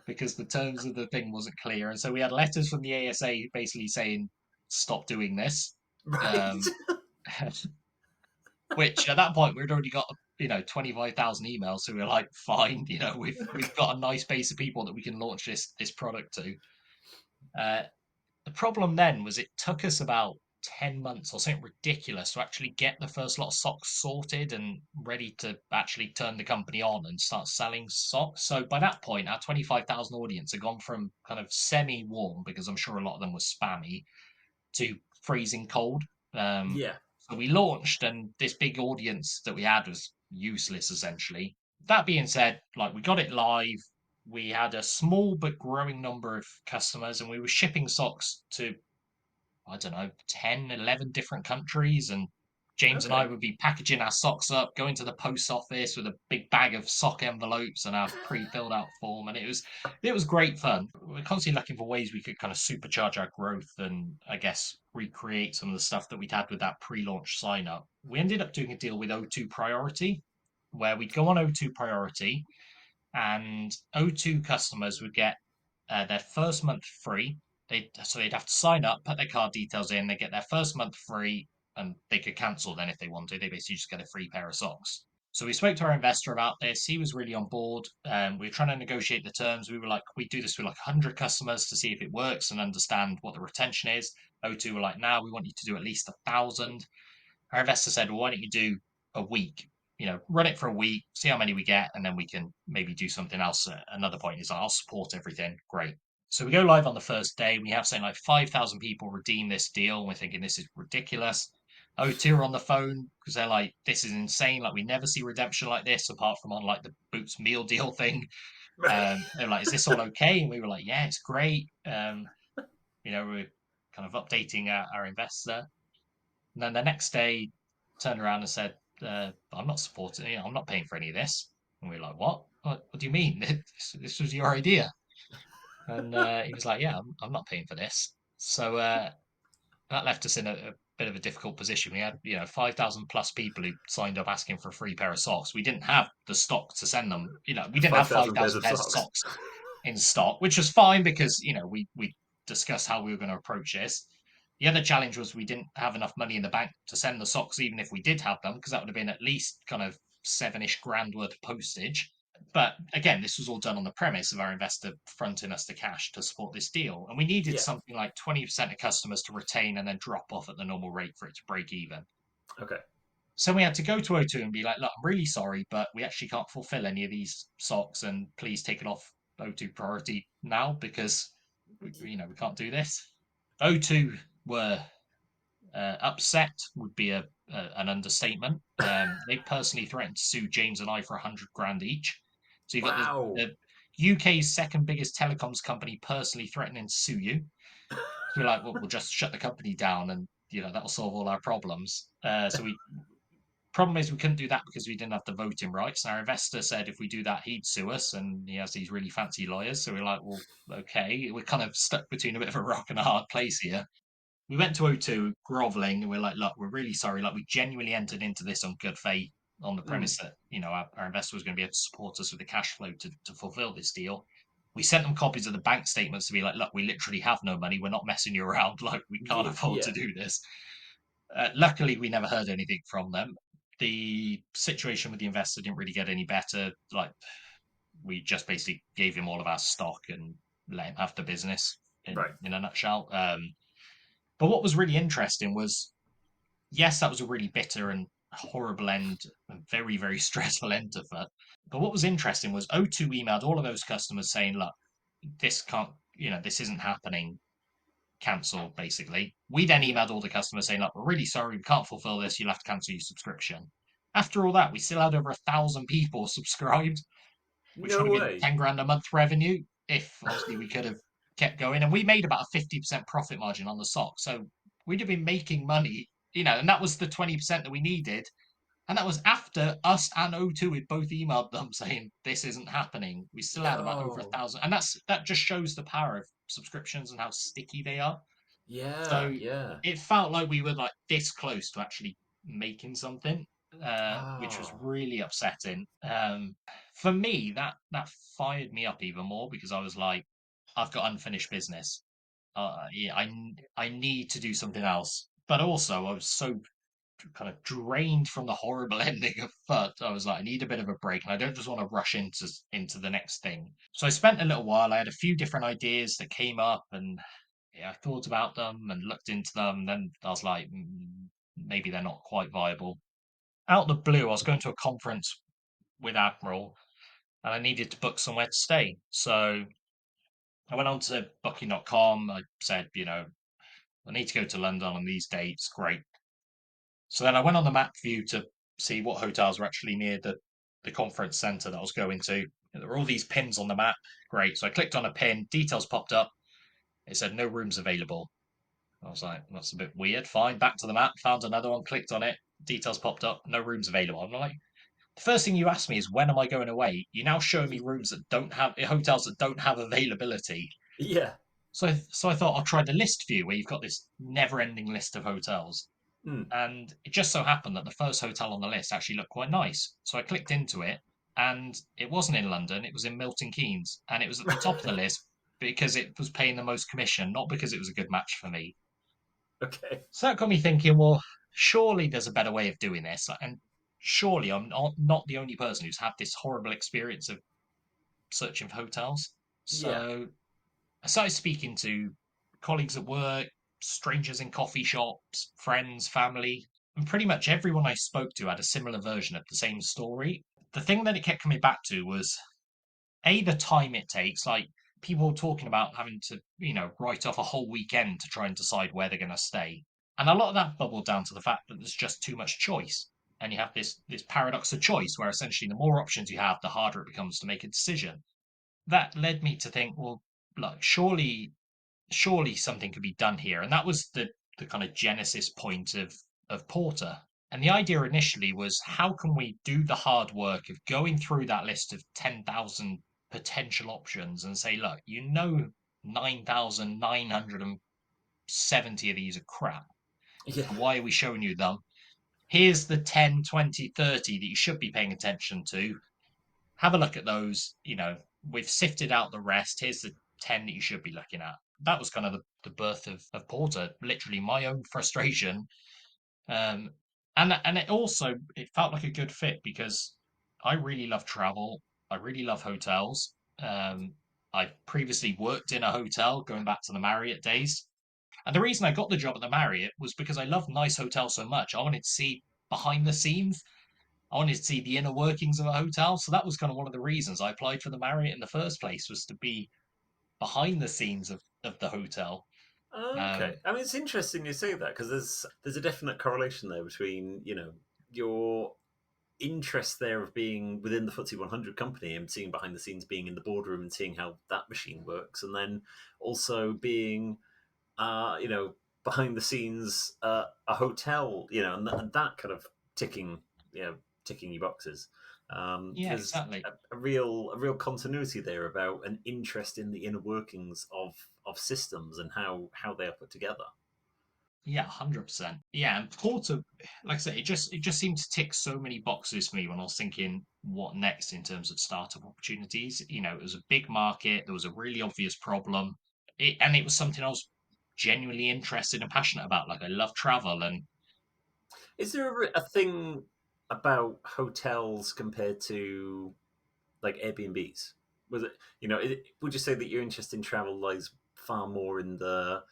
because the terms of the thing wasn't clear. And so we had letters from the ASA basically saying, stop doing this. Right. Which at that point, we'd already got 25,000 emails. So we were like, fine, we've got a nice base of people that we can launch this product to. The problem then was it took us about 10 months or something ridiculous to actually get the first lot of socks sorted and ready to actually turn the company on and start selling socks. So by that point, our 25,000 audience had gone from kind of semi-warm, because I'm sure a lot of them were spammy, to freezing cold. Yeah. So we launched, and this big audience that we had was useless, essentially. That being said, like, we got it live. We had a small but growing number of customers, and we were shipping socks to, I don't know, 10, 11 different countries. And James and I would be packaging our socks up, going to the post office with a big bag of sock envelopes and our pre-filled out form. And it was great fun. We're constantly looking for ways we could kind of supercharge our growth and, I guess, recreate some of the stuff that we'd had with that pre-launch sign up. We ended up doing a deal with O2 Priority, where we'd go on O2 Priority, and O2 customers would get their first month free. They'd have to sign up, put their card details in, they get their first month free, and they could cancel then if they wanted. They basically just get a free pair of socks. So we spoke to our investor about this. He was really on board. We were trying to negotiate the terms. We were like, we do this with like 100 customers to see if it works and understand what the retention is. O2 were like, now we want you to do at least 1,000. Our investor said, well, why don't you do a week? Run it for a week, see how many we get, and then we can maybe do something else at another point. He's like, I'll support everything. Great. So we go live on the first day. We have something like 5,000 people redeem this deal. And we're thinking, this is ridiculous. O2 are on the phone because they're like, this is insane. Like, we never see redemption like this apart from on like the Boots meal deal thing. They're like, is this all okay? And we were like, yeah, it's great. We're kind of updating our investor. And then the next day, turned around and said, I'm not supporting it. I'm not paying for any of this. And we were like, what? What do you mean? This was your idea. And he was like, yeah, I'm not paying for this. So that left us in a bit of a difficult position. We had, 5,000 plus people who signed up asking for a free pair of socks. We didn't have the stock to send them. We didn't have 5,000 pairs of socks in stock, which was fine because, we discussed how we were going to approach this. The other challenge was we didn't have enough money in the bank to send the socks, even if we did have them, because that would have been at least kind of 7-ish grand worth of postage. But again, this was all done on the premise of our investor fronting us the cash to support this deal. And we needed something like 20% of customers to retain and then drop off at the normal rate for it to break even. Okay. So we had to go to O2 and be like, look, I'm really sorry, but we actually can't fulfill any of these socks, and please take it off O2 priority now, because we can't do this. O2 were upset would be an understatement. They personally threatened to sue James and I for 100 grand each. So you've got the UK's second biggest telecoms company personally threatening to sue you. So we're like, well, we'll just shut the company down, and that'll solve all our problems. So Problem is, we couldn't do that because we didn't have the voting rights. And our investor said if we do that, he'd sue us, and he has these really fancy lawyers. So we're like, well, okay, we're kind of stuck between a bit of a rock and a hard place here. We went to O2 groveling, and we're like, look, we're really sorry. Like, we genuinely entered into this on good faith, on the premise that our investor was going to be able to support us with the cash flow to fulfill this deal. We sent them copies of the bank statements to be like, look, we literally have no money. We're not messing you around. Like, we can't afford to do this. Luckily, we never heard anything from them. The situation with the investor didn't really get any better. Like, we just basically gave him all of our stock and let him have the business in a nutshell. But what was really interesting was, yes, that was a really bitter and horrible end, and very, very stressful end to that. But what was interesting was O2 emailed all of those customers saying, look, this can't, this isn't happening, cancel, basically. We then emailed all the customers saying, look, we're really sorry, we can't fulfill this, you'll have to cancel your subscription. After all that, we still had over 1,000 people subscribed, which would No have been way. 10 grand a month revenue if obviously we could have kept going. And we made about a 50% profit margin on the sock. So we'd have been making money, and that was the 20% that we needed. And that was after us and O2 had both emailed them saying this isn't happening. We still had about over 1,000. And that just shows the power of subscriptions and how sticky they are. Yeah, So yeah. it felt like we were like this close to actually making something, which was really upsetting. For me, that fired me up even more because I was like, I've got unfinished business. Yeah, I need to do something else. But also, I was so kind of drained from the horrible ending of FUT. I was like, I need a bit of a break, and I don't just want to rush into the next thing. So I spent a little while. I had a few different ideas that came up, and I thought about them and looked into them. And then I was like, maybe they're not quite viable. Out of the blue, I was going to a conference with Admiral, and I needed to book somewhere to stay. So I went on to booking.com. I said, I need to go to London on these dates. Great. So then I went on the map view to see what hotels were actually near the conference centre that I was going to. There were all these pins on the map. Great. So I clicked on a pin, details popped up. It said no rooms available. I was like, that's a bit weird. Fine. Back to the map, found another one, clicked on it, details popped up, no rooms available. I'm like, the first thing you ask me is when am I going away? You now show me rooms that don't have hotels that don't have availability. Yeah. So I thought I'll try the list view where you've got this never-ending list of hotels. And it just so happened that the first hotel on the list actually looked quite nice. So I clicked into it, and it wasn't in London, it was in Milton Keynes. And it was at the top of the list because it was paying the most commission, not because it was a good match for me. Okay. So that got me thinking, well, surely there's a better way of doing this. And surely I'm not the only person who's had this horrible experience of searching for hotels. Yeah. So I started speaking to colleagues at work, strangers in coffee shops, friends, family, and pretty much everyone I spoke to had a similar version of the same story. The thing that it kept coming back to was the time it takes, like people talking about having to, write off a whole weekend to try and decide where they're going to stay. And a lot of that bubbled down to the fact that there's just too much choice. And you have this paradox of choice where essentially the more options you have, the harder it becomes to make a decision. That led me to think, well, look, surely something could be done here. And that was the kind of genesis point of Porter. And the idea initially was how can we do the hard work of going through that list of 10,000 potential options and say, look, 9,970 of these are crap. Yeah. So why are we showing you them? Here's the 10, 20, 30 that you should be paying attention to. Have a look at those. We've sifted out the rest. Here's the 10 that you should be looking at. That was kind of the birth of Porter, literally my own frustration. And it felt like a good fit because I really love travel. I really love hotels. I previously worked in a hotel going back to the Marriott days. And the reason I got the job at the Marriott was because I love nice hotels so much. I wanted to see behind the scenes. I wanted to see the inner workings of a hotel. So that was kind of one of the reasons I applied for the Marriott in the first place, was to be behind the scenes of the hotel. Okay. I mean, it's interesting you say that because there's a definite correlation there between your interest there of being within the FTSE 100 company and seeing behind the scenes, being in the boardroom and seeing how that machine works, and then also being, behind the scenes a hotel, and that kind of ticking ticking your boxes. Yeah, There's exactly. a real continuity there about an interest in the inner workings of systems and how they are put together. Yeah, 100%. Yeah, and Porter, like I said, it just seemed to tick so many boxes for me when I was thinking what next in terms of startup opportunities. It was a big market, there was a really obvious problem, and it was something I was genuinely interested and passionate about. Like I love travel, and Is there a thing about hotels compared to like Airbnbs? Was it, would you say that your interest in travel lies far more in the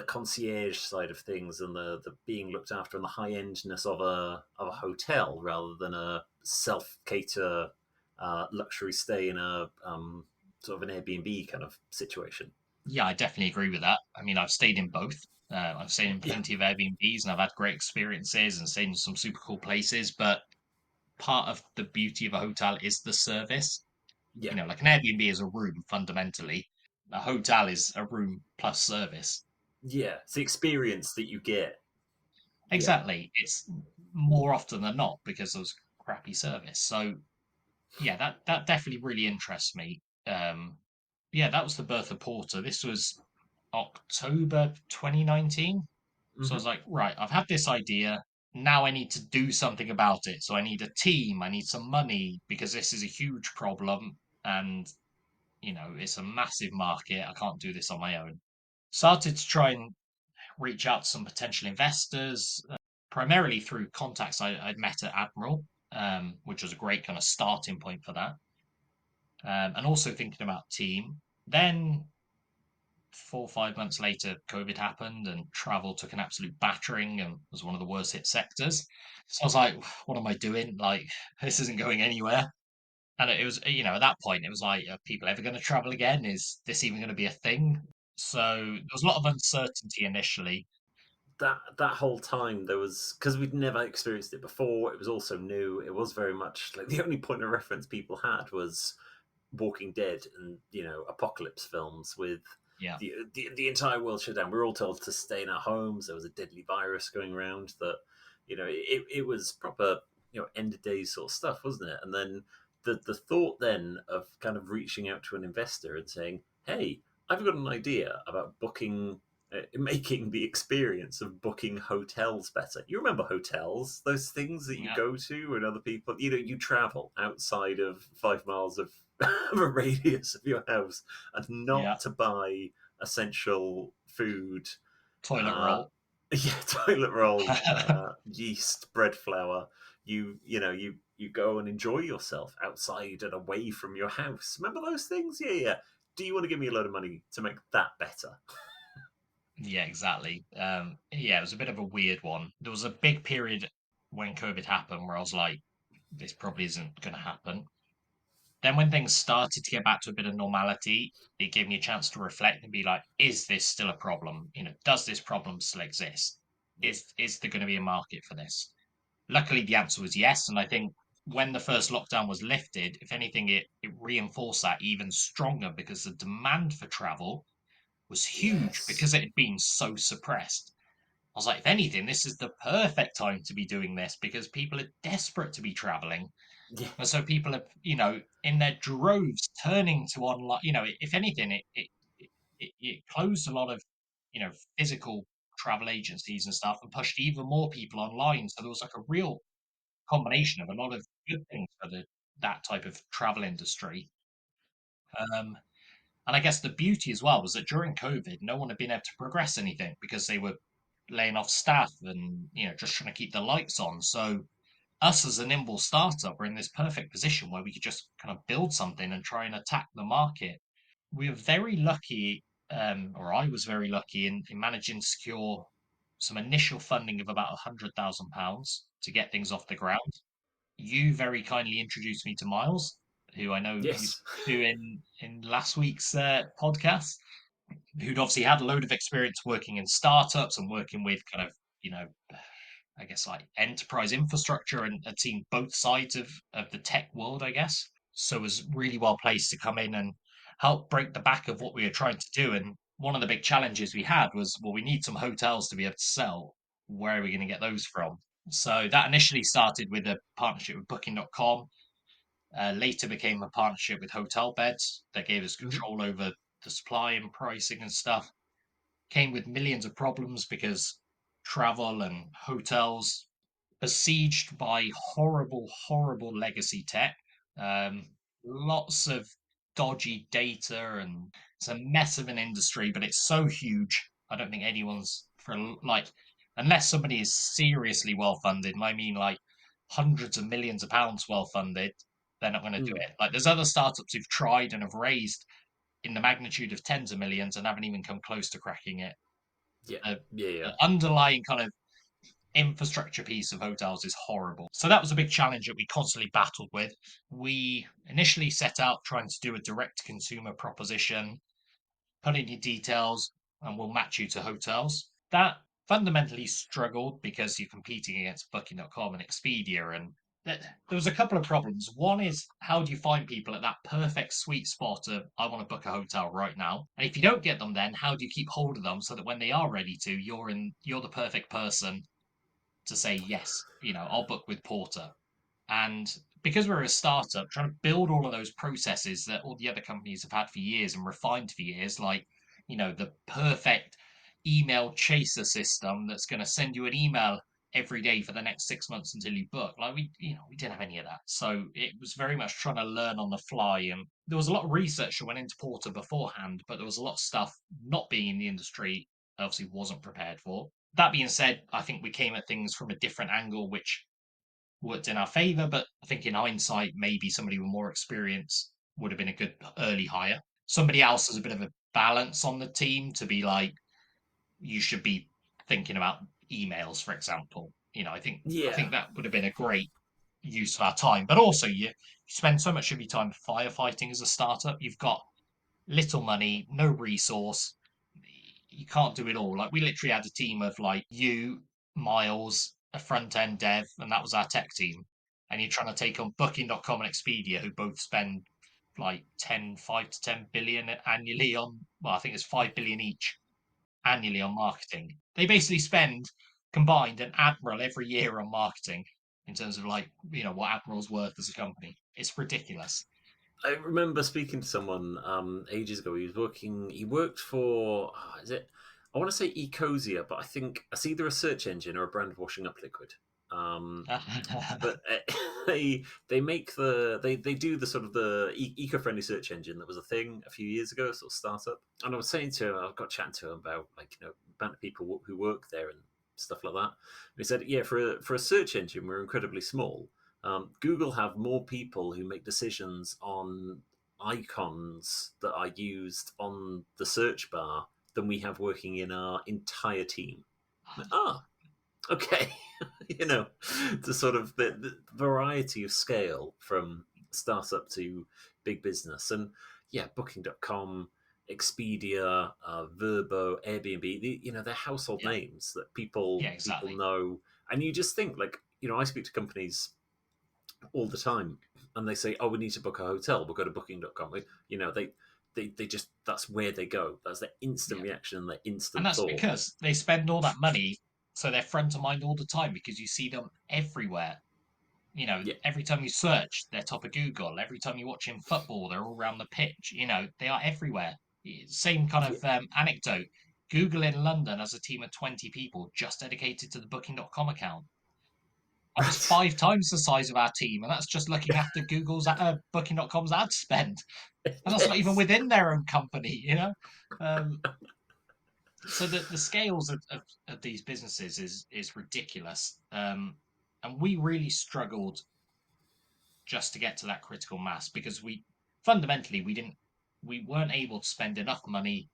concierge side of things and the being looked after and the high endness of a hotel rather than a self cater luxury stay in a sort of an Airbnb kind of situation? yeah, I definitely agree with that. I mean, I've stayed in both. I've stayed in Yeah, plenty of Airbnbs, and I've had great experiences and stayed in some super cool places. But part of the beauty of a hotel is the service. yeah, Like an Airbnb is a room fundamentally. A hotel is a room plus service. yeah. It's the experience that you get. Yeah, Exactly. It's more often than not because there's crappy service. So yeah, that definitely really interests me. Yeah, that was the birth of Porter. This was October 2019. So I hmm was like, right, I've had this idea. Now I need to do something about it. So I need a team. I need some money because this is a huge problem. And it's a massive market. I can't do this on my own. Started to try and reach out to some potential investors, primarily through contacts I'd met at Admiral, which was a great kind of starting point for that. And also thinking about team. Then 4 or 5 months later, COVID happened and travel took an absolute battering and was one of the worst hit sectors. So I was like, what am I doing? Like, this isn't going anywhere. And it was, at that point, it was like, are people ever going to travel again? Is this even going to be a thing? So there was a lot of uncertainty initially. that whole time there was, because we'd never experienced it before. It was also new. It was very much like the only point of reference people had was Walking Dead and apocalypse films with Yeah, the entire world shut down. We were all told to stay in our homes. There was a deadly virus going around that it was proper end of days sort of stuff, wasn't it? And then the thought then of kind of reaching out to an investor and saying, "Hey, I've got an idea about booking." Making the experience of booking hotels better. You remember hotels, those things that you yeah, go to and other people, you travel outside of 5 miles of of a radius of your house and yeah. not to buy essential food. Toilet Uh, roll. yeah, toilet roll, yeast, bread flour. You go and enjoy yourself outside and away from your house. Remember those things? Yeah, yeah. Do you want to give me a load of money to make that better? Yeah, exactly. Yeah, it was a bit of a weird one. There was a big period when COVID happened where I was like, this probably isn't going to happen. Then when things started to get back to a bit of normality, it gave me a chance to reflect and be like, is this still a problem? Does this problem still exist? Yeah. Is there going to be a market for this? Luckily, the answer was yes. And I think when the first lockdown was lifted, if anything, it reinforced that even stronger because the demand for travel was huge Yes. because it had been so suppressed. I was like, if anything, this is the perfect time to be doing this because people are desperate to be traveling. Yeah. And so people are, in their droves turning to online. If anything, it closed a lot of, you know, physical travel agencies and stuff and pushed even more people online. So there was like a real combination of a lot of good things for that type of travel industry. Um, and I guess the beauty as well was that during COVID, no one had been able to progress anything because they were laying off staff and just trying to keep the lights on. So us as a nimble startup were in this perfect position where we could just kind of build something and try and attack the market. We were very lucky, or I was very lucky in managing to secure some initial funding of about £100,000 to get things off the ground. You very kindly introduced me to Miles, who I know you Yes. spoke to in last week's podcast, who'd obviously had a load of experience working in startups and working with kind of, you know, I guess like enterprise infrastructure and had seen both sides of the tech world, I guess. So was really well placed to come in and help break the back of what we were trying to do. And one of the big challenges we had was, well, we need some hotels to be able to sell. Where are we going to get those from? So that initially started with a partnership with Booking.com, later became a partnership with Hotel Beds that gave us Mhm. control over the supply and pricing and stuff. Came with millions of problems because travel and hotels besieged by horrible, horrible legacy tech. Lots of dodgy data, and it's a mess of an industry, but it's so huge. I don't think anyone's for like, unless somebody is seriously well funded, and I mean like hundreds of millions of pounds well funded, they're not going to do Mm. it. Like, there's other startups who've tried and have raised in the magnitude of tens of millions and haven't even come close to cracking it. Yeah, The, yeah, yeah. the underlying kind of infrastructure piece of hotels is horrible. So that was a big challenge that we constantly battled with. We initially set out trying to do a direct consumer proposition, put in your details, and we'll match you to hotels. That fundamentally struggled because you're competing against Booking.com and Expedia, and there was a couple of problems. One is, how do you find people at that perfect sweet spot of, I want to book a hotel right now? And if you don't get them, then how do you keep hold of them so that when they are ready to, you're the perfect person to say yes, I'll book with Porter. And because we're a startup, trying to build all of those processes that all the other companies have had for years and refined for years, like, the perfect email chaser system that's going to send you an email every day for the next 6 months until you book. Like, we didn't have any of that. So it was very much trying to learn on the fly. And there was a lot of research that went into Porter beforehand, but there was a lot of stuff not being in the industry I obviously wasn't prepared for. That being said, I think we came at things from a different angle, which worked in our favor. But I think in hindsight, maybe somebody with more experience would have been a good early hire. Somebody else has a bit of a balance on the team to be like, you should be thinking about emails, for example. I think Yeah. that would have been a great use of our time. But also, you spend so much of your time firefighting as a startup. You've got little money, no resource. You can't do it all. Like, we literally had a team of like you, Miles, a front end dev, and that was our tech team. And you're trying to take on Booking.com and Expedia, who both spend like 5 to 10 billion annually on, well, I think it's 5 billion each annually on marketing. They basically spend combined an Admiral every year on marketing in terms of, like, what Admiral's worth as a company. It's ridiculous. I remember speaking to someone ages ago. He worked for, is it? I want to say Ecosia, but I think it's either a search engine or a brand of washing up liquid. Um, but they make they do the sort of the eco-friendly search engine that was a thing a few years ago, sort of startup. And I was saying to him, I got chatting to him about, like, amount of people who work there and stuff like that. And he said, yeah, for a search engine, we're incredibly small. Google have more people who make decisions on icons that are used on the search bar than we have working in our entire team. Ah, okay. The sort of the variety of scale from startup to big business. And yeah, Booking.com, Expedia, Verbo, Airbnb, they're household Yeah, names that people exactly. know. And you just think, like, I speak to companies all the time, and they say, "Oh, we need to book a hotel. We'll go to Booking.com." They just, that's where they go. That's their instant Yeah. reaction and their And instant that's thought. because they spend all that money, so they're front of mind all the time because you see them everywhere. Yeah, Every time you search, they're top of Google. Every time you're watching football, they're all around the pitch. They are everywhere. Same kind yeah. of anecdote. Google in London has a team of 20 people just dedicated to the Booking.com account. That was 5 times the size of our team, and that's just looking after Booking.com's ad spend. And that's not even Yes. within their own company. Um, so the scales of these businesses is ridiculous. And we really struggled just to get to that critical mass because fundamentally we weren't able to spend enough money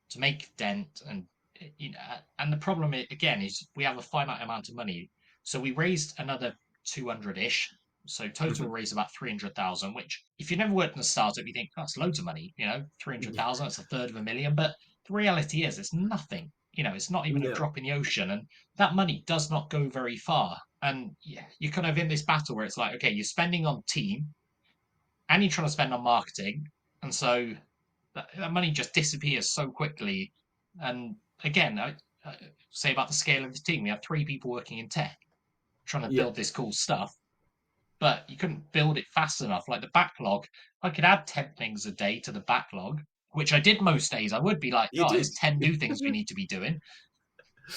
to make dent. And the problem again is we have a finite amount of money. So we raised another 200-ish. So total raised about 300,000, which, if you never worked in a startup, you think, oh, that's loads of money. 300,000, that's a third of a million. But the reality is it's nothing. It's not even a No. drop in the ocean. And that money does not go very far. And yeah, you're kind of in this battle where it's like, okay, you're spending on team and you're trying to spend on marketing. And so that money just disappears so quickly. And again, I say about the scale of the team, we have 3 people working in tech. trying to Yeah, build this cool stuff, but you couldn't build it fast enough. Like the backlog, I could add 10 things a day to the backlog, which I did most days. I would be like, you guys, did. 10 new things we need to be doing.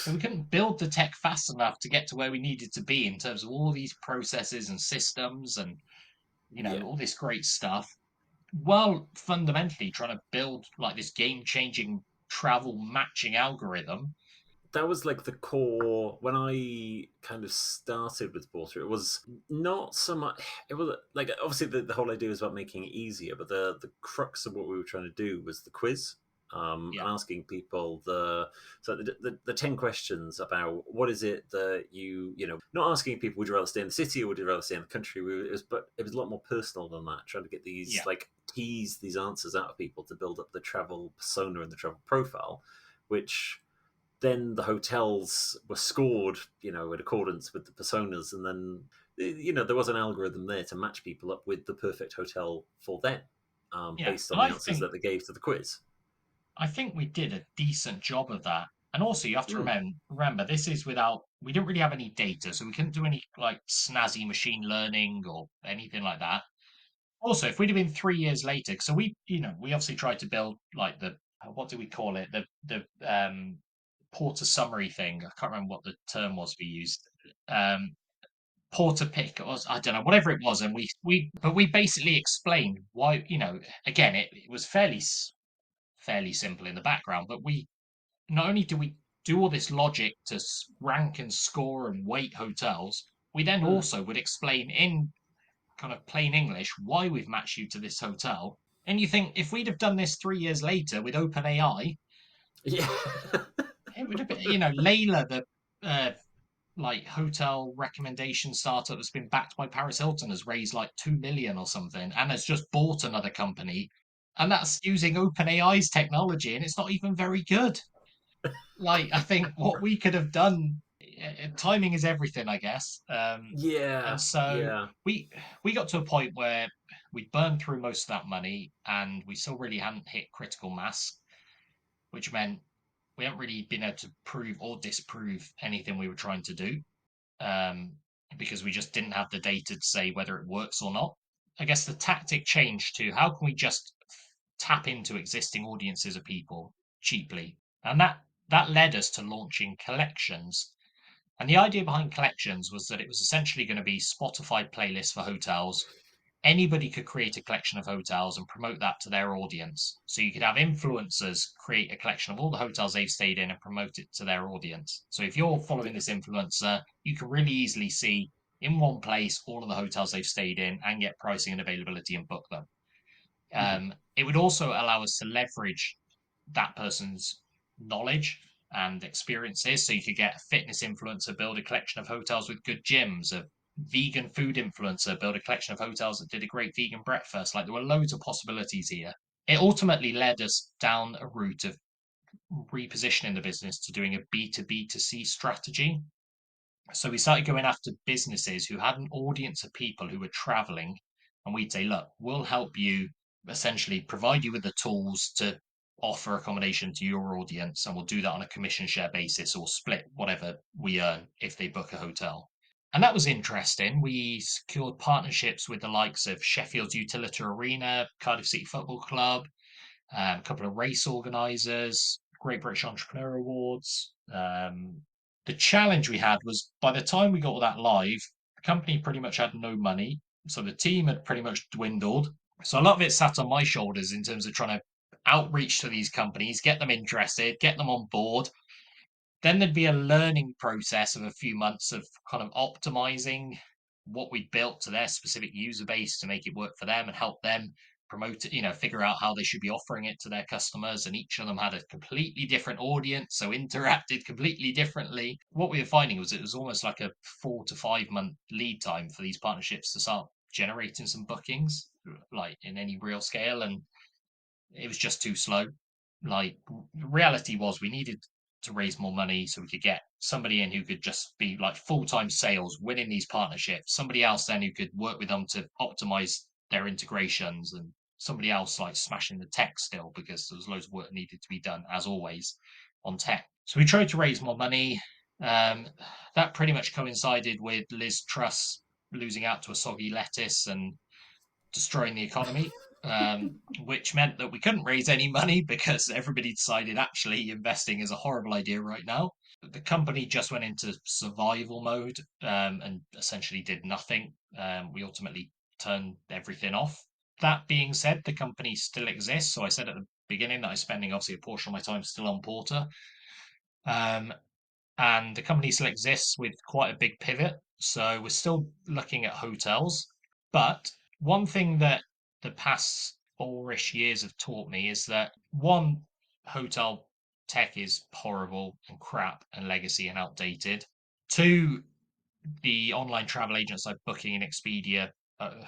But we couldn't build the tech fast enough to get to where we needed to be in terms of all these processes and systems and, Yeah. all this great stuff, while fundamentally trying to build like this game changing travel matching algorithm. That was like the core when I kind of started with Porter. It was not so much. It was like obviously the whole idea was about making it easier, but the crux of what we were trying to do was the quiz, Yeah. and asking people the 10 questions about what is it that not asking people would you rather stay in the city or would you rather stay in the country. It was a lot more personal than that. Trying to get these Yeah. like tease these answers out of people to build up the travel persona and the travel profile, which then the hotels were scored, in accordance with the personas, and then there was an algorithm there to match people up with the perfect hotel for them, Yeah. based on And the answers that they gave to the quiz. I think we did a decent job of that. And also, you have to Mm. remember this is without, we didn't really have any data, so we couldn't do any like snazzy machine learning or anything like that. Also, if we'd have been 3 years later, so we obviously tried to build like what do we call it? The porter summary thing. I can't remember what the term was we used. Um, Porter pick, or I don't know, whatever it was. And we basically explained why, again, it was fairly simple in the background, but we not only do we do all this logic to rank and score and weight hotels, we then Mm. also would explain in kind of plain English why we've matched you to this hotel. And you think if we'd have done this 3 years later with OpenAI, Yeah. it would have been, Layla, the like hotel recommendation startup that's been backed by Paris Hilton, has raised like 2 million or something and has just bought another company. And that's using OpenAI's technology, and it's not even very good. Like, I think what we could have done, timing is everything, I guess. And Yeah. so Yeah. we got to a point where we'd burned through most of that money, and we still really hadn't hit critical mass, which meant we hadn't really been able to prove or disprove anything we were trying to do, um, because we just didn't have the data to say whether it works or not. I guess the tactic changed to how can we just tap into existing audiences of people cheaply, and that led us to launching collections. And the idea behind collections was that it was essentially going to be Spotify playlists for hotels. Anybody could create a collection of hotels and promote that to their audience. So you could have influencers create a collection of all the hotels they've stayed in and promote it to their audience. So if you're following Yeah. this influencer, you can really easily see in one place all of the hotels they've stayed in and get pricing and availability and book them. Mhm. It would also allow us to leverage that person's knowledge and experiences. So you could get a fitness influencer build a collection of hotels with good gyms, a vegan food influencer build a collection of hotels that did a great vegan breakfast. Like there were loads of possibilities here. It ultimately led us down a route of repositioning the business to doing a B2B2C strategy. So we started going after businesses who had an audience of people who were traveling, and we'd say, look, we'll help you essentially provide you with the tools to offer accommodation to your audience, and we'll do that on a commission share basis or split whatever we earn if they book a hotel. And that was interesting. We secured partnerships with the likes of Sheffield's Utilita Arena, Cardiff City Football Club, a couple of race organisers, Great British Entrepreneur Awards. The challenge we had was by the time we got all that live, the company pretty much had no money. So the team had pretty much dwindled. So a lot of it sat on my shoulders in terms of trying to outreach to these companies, get them interested, get them on board. Then there'd be a learning process of a few months of kind of optimizing what we built to their specific user base to make it work for them and help them promote it, figure out how they should be offering it to their customers. And each of them had a completely different audience, so interacted completely differently. What we were finding was it was almost like a 4 to 5 month lead time for these partnerships to start generating some bookings, like in any real scale. And it was just too slow. Like, reality was we needed to raise more money so we could get somebody in who could just be like full-time sales, winning these partnerships, somebody else then who could work with them to optimize their integrations, and somebody else like smashing the tech still because there was loads of work needed to be done as always on tech. So we tried to raise more money. That pretty much coincided with Liz Truss losing out to a soggy lettuce and destroying the economy, which meant that we couldn't raise any money because everybody decided actually investing is a horrible idea right now. The company just went into survival mode and essentially did nothing. We ultimately turned everything off. That being said, the company still exists. So I said at the beginning that I'm spending obviously a portion of my time still on Porter. Um, and the company still exists with quite a big pivot. So we're still looking at hotels. But one thing that the past 4-ish years have taught me is that one, hotel tech is horrible and crap and legacy and outdated. Two, the online travel agents like Booking and Expedia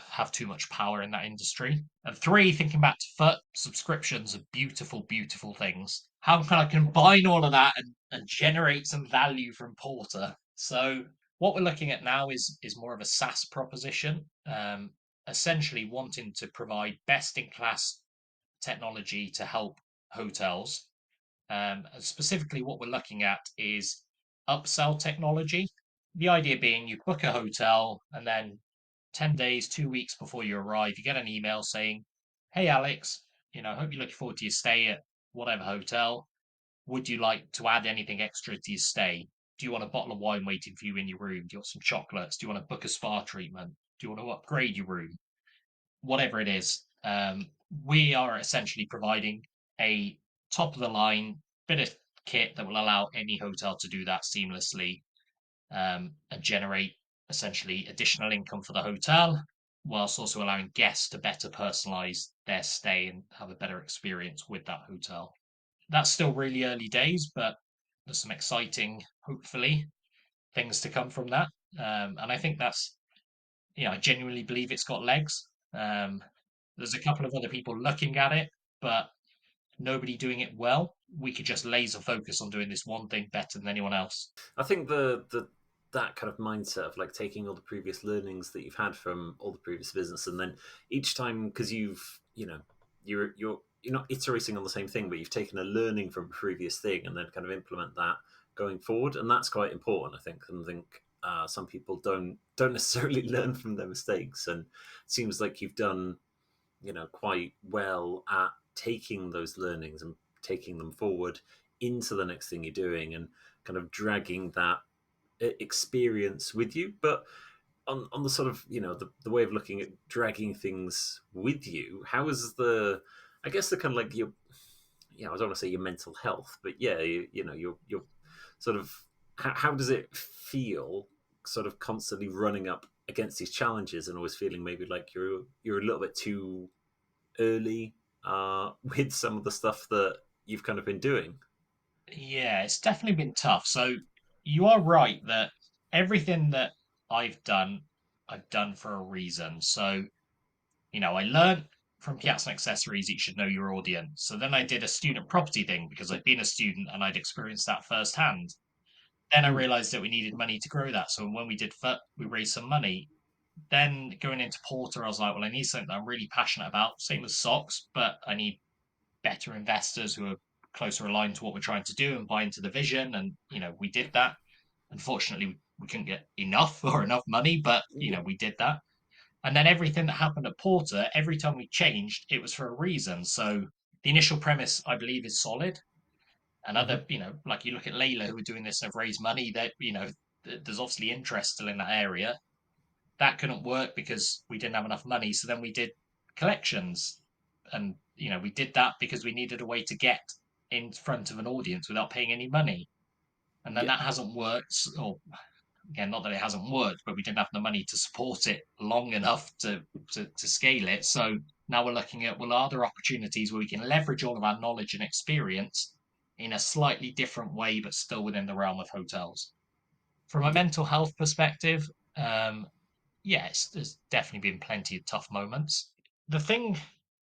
have too much power in that industry. And three, thinking back to foot, subscriptions are beautiful, beautiful things. How can I combine all of that and generate some value from Porter? So what we're looking at now is more of a SaaS proposition, essentially wanting to provide best in class technology to help hotels. And specifically, what we're looking at is upsell technology. The idea being you book a hotel and then 10 days, 2 weeks before you arrive, you get an email saying, "Hey, Alex, hope you're looking forward to your stay at whatever hotel. Would you like to add anything extra to your stay? Do you want a bottle of wine waiting for you in your room? Do you want some chocolates? Do you want to book a spa treatment? Do you want to upgrade your room?" Whatever it is, we are essentially providing a top of the line bit of kit that will allow any hotel to do that seamlessly, and generate essentially additional income for the hotel, whilst also allowing guests to better personalize their stay and have a better experience with that hotel. That's still really early days, but there's some exciting, hopefully, things to come from that. And I think that's, I genuinely believe it's got legs. Um, there's a couple of other people looking at it, but nobody doing it well. We could just laser focus on doing this one thing better than anyone else. I think the that kind of mindset of like taking all the previous learnings that you've had from all the previous business, and then each time, because you're not iterating on the same thing, but you've taken a learning from a previous thing and then kind of implement that going forward, and that's quite important, I think. And I think some people don't necessarily learn from their mistakes, and it seems like you've done quite well at taking those learnings and taking them forward into the next thing you're doing, and kind of dragging that experience with you. But on the sort of the way of looking at dragging things with you, how is I guess the kind of like your, I don't want to say your mental health, but yeah, your sort of, how does it feel sort of constantly running up against these challenges and always feeling maybe like you're a little bit too early with some of the stuff that you've kind of been doing? Yeah, it's definitely been tough. So you are right that everything that I've done, I've done for a reason. So, I learned from Piazzon Accessories, you should know your audience. So then I did a student property thing because I'd been a student and I'd experienced that firsthand. Then I Mm. realized that we needed money to grow that. So when we did FUT, we raised some money. Then going into Porter, I was like, well, I need something that I'm really passionate about. Same as socks, but I need better investors who are closer aligned to what we're trying to do and buy into the vision. And, we did that. Unfortunately, we couldn't get enough or enough money, but, Yeah. we did that. And then everything that happened at Porter, every time we changed, it was for a reason. So the initial premise, I believe, is solid. And Hmm. other, like you look at Layla, who are doing this and have raised money, that, there's obviously interest still in that area. That couldn't work because we didn't have enough money. So then we did collections. And, we did that because we needed a way to get in front of an audience without paying any money. And then Yeah. that hasn't worked, or again, not that it hasn't worked, but we didn't have the money to support it long enough to scale it. So now we're looking at, well, are there opportunities where we can leverage all of our knowledge and experience in a slightly different way, but still within the realm of hotels? From a Yeah. mental health perspective, yes, there's definitely been plenty of tough moments. The thing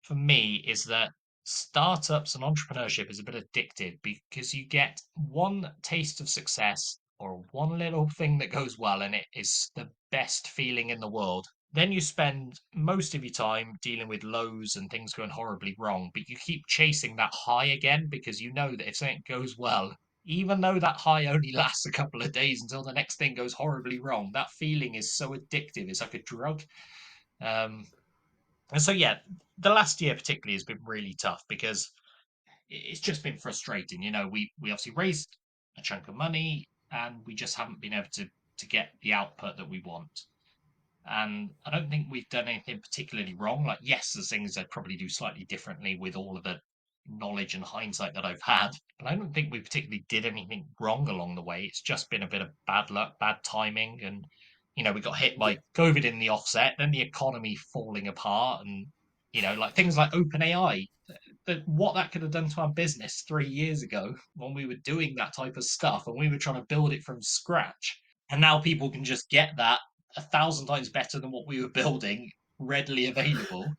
for me is that startups and entrepreneurship is a bit addictive because you get one taste of success or one little thing that goes well, and it is the best feeling in the world. Then you spend most of your time dealing with lows and things going horribly wrong, but you keep chasing that high again because you know that if something goes well, even though that high only lasts a couple of days until the next thing goes horribly wrong, that feeling is so addictive. It's like a drug. Um, and so, yeah, the last year particularly has been really tough because it's just been frustrating. We obviously raised a chunk of money and we just haven't been able to get the output that we want. And I don't think we've done anything particularly wrong. Like, yes, there's things I'd probably do slightly differently with all of the knowledge and hindsight that I've had, but I don't think we particularly did anything wrong along the way. It's just been a bit of bad luck, bad timing, and we got hit Yeah. by COVID in the offset, then the economy falling apart, and like things like OpenAI, what that could have done to our business 3 years ago when we were doing that type of stuff and we were trying to build it from scratch. And now people can just get that 1,000 times better than what we were building readily available.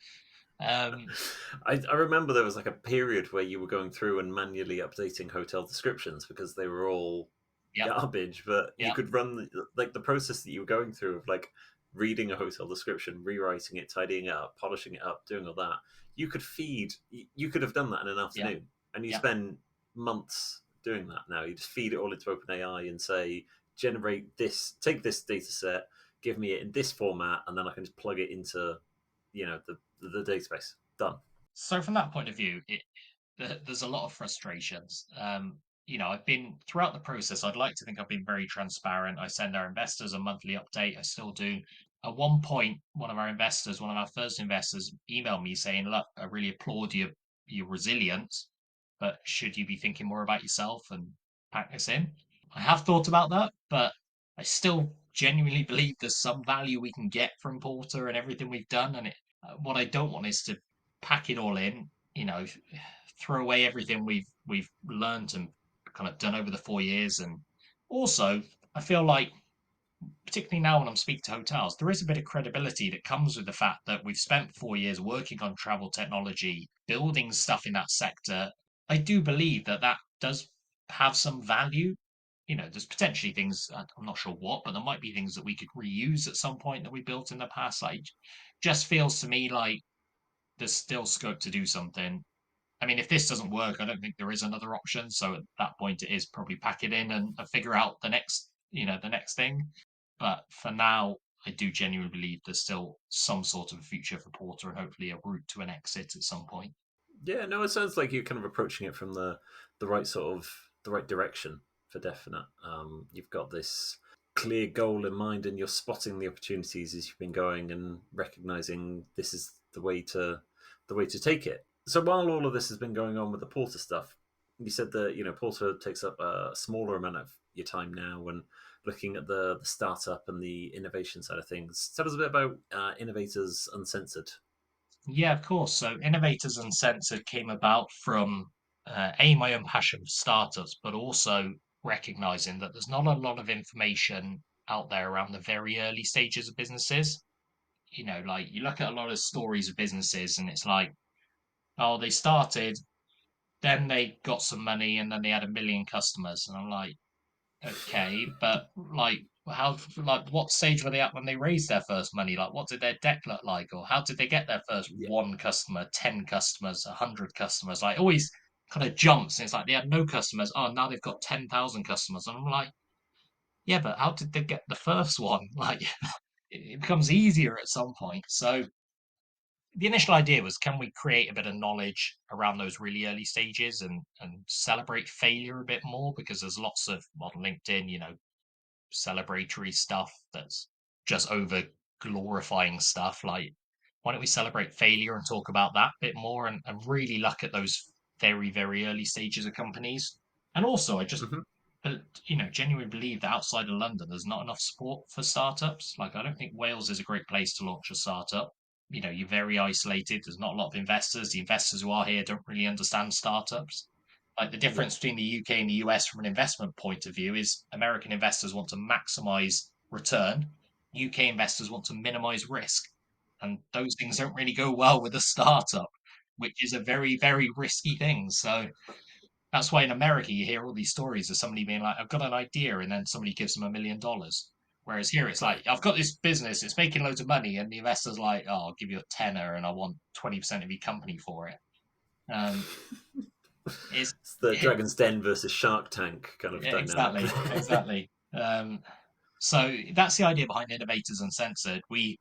I remember there was like a period where you were going through and manually updating hotel descriptions because they were all Yep, garbage, but you yep. could run like the process that you were going through of like reading a hotel description, rewriting it, tidying it up, polishing it up, doing all that. You could have done that in an afternoon, and you Yep. spend months doing that now. You just feed it all into OpenAI and say, generate this, take this data set, give me it in this format, and then I can just plug it into, the database. Done. So from that point of view, there's a lot of frustrations. I've been throughout the process. I'd like to think I've been very transparent. I send our investors a monthly update. I still do. At one point, one of our first investors, emailed me saying, "Look, I really applaud your resilience, but should you be thinking more about yourself and pack this in?" I have thought about that, but I still genuinely believe there's some value we can get from Porter and everything we've done. And what I don't want is to pack it all in, throw away everything we've learned and kind of done over the 4 years. And also, I feel like, particularly now when I'm speaking to hotels, there is a bit of credibility that comes with the fact that we've spent 4 years working on travel technology, building stuff in that sector. I do believe that that does have some value. There's potentially things, I'm not sure what, but there might be things that we could reuse at some point that we built in the past. Like, just feels to me like there's still scope to do something. I mean, if this doesn't work, I don't think there is another option. So at that point, it is probably pack it in and figure out the next thing. But for now, I do genuinely believe there's still some sort of a future for Porter and hopefully a route to an exit at some point. Yeah, no, it sounds like you're kind of approaching it from the right sort of the right direction for definite. You've got this clear goal in mind, and you're spotting the opportunities as you've been going and recognizing this is the way to take it. So while all of this has been going on with the Porter stuff, you said that Porter takes up a smaller amount of your time now, and looking at the startup and the innovation side of things. Tell us a bit about Innovators Uncensored. Yeah, of course. So Innovators Uncensored came about from my own passion for startups, but also recognizing that there's not a lot of information out there around the very early stages of businesses. Like you look at a lot of stories of businesses and it's like, oh, they started, then they got some money and then they had 1 million customers. And I'm like, okay, but like, what stage were they at when they raised their first money? Like, what did their deck look like? Or how did they get their first Yeah. one customer, 10 customers, 100 customers? Like, always kind of jumps. And it's like they had no customers. Oh, now they've got 10,000 customers. And I'm like, yeah, but how did they get the first one? Like, it becomes easier at some point. So, the initial idea was, can we create a bit of knowledge around those really early stages and celebrate failure a bit more? Because there's lots of on LinkedIn, celebratory stuff that's just over glorifying stuff. Like, why don't we celebrate failure and talk about that a bit more and really look at those very, very early stages of companies? And also, I just, Mhm. genuinely believe that outside of London, there's not enough support for startups. Like, I don't think Wales is a great place to launch a startup. You're very isolated. There's not a lot of investors. The investors who are here don't really understand startups. Like, the Yeah. difference between the UK and the US from an investment point of view is American investors want to maximize return, UK investors want to minimize risk. And those things don't really go well with a startup, which is a very, very risky thing. So that's why in America you hear all these stories of somebody being like, I've got an idea, and then somebody gives them $1 million. Whereas here it's like, I've got this business, it's making loads of money, and the investor's like, oh, I'll give you a tenner and I want 20% of your company for it. Um, It's It's the Dragon's Den versus Shark Tank kind of dynamic. exactly. So that's the idea behind Innovators Uncensored. We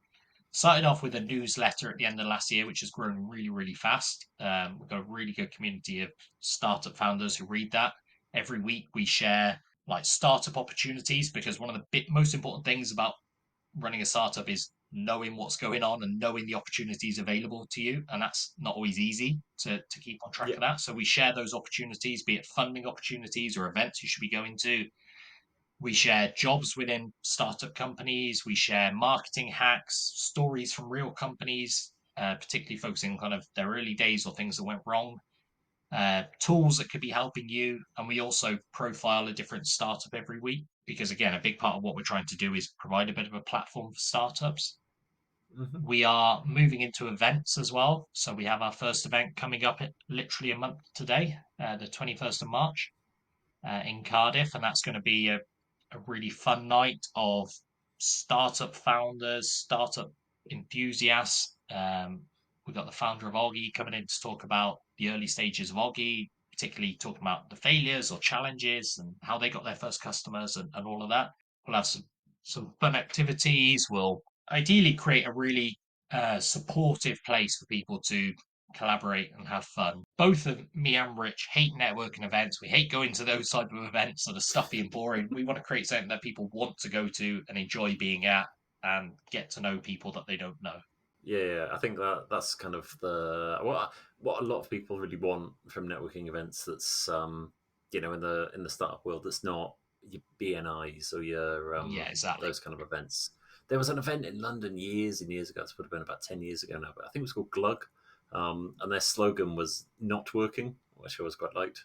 started off with a newsletter at the end of last year, which has grown really, really fast. We've got a really good community of startup founders who read that. Every week we share like startup opportunities, because one of the most important things about running a startup is knowing what's going on and knowing the opportunities available to you. And that's not always easy to keep on track Yeah. of that. So we share those opportunities, be it funding opportunities or events you should be going to. We share jobs within startup companies. We share marketing hacks, stories from real companies, particularly focusing on kind of their early days or things that went wrong, tools that could be helping you. And we also profile a different startup every week, because, again, a big part of what we're trying to do is provide a bit of a platform for startups. Mm-hmm. We are moving into events as well. So we have our first event coming up at literally a month today, the 21st of March, in Cardiff. And that's going to be a really fun night of startup founders, startup enthusiasts. We've got the founder of Oggy coming in to talk about the early stages of Oggy, particularly talking about the failures or challenges and how they got their first customers and all of that. We'll have some fun activities. We'll ideally create a really supportive place for people to collaborate and have fun. Both of me and Rich hate networking events. We hate going to those type of events that are stuffy and boring. We want to create something that people want to go to and enjoy being at and get to know people that they don't know. Yeah, I think that's kind of the what a lot of people really want from networking events. That's in the startup world. That's not your BNIs or your Yeah, exactly. those kind of events. There was an event in London years and years ago. It's would have been about 10 years ago now, but I think it was called Glug, and their slogan was "Not working," which I always quite liked,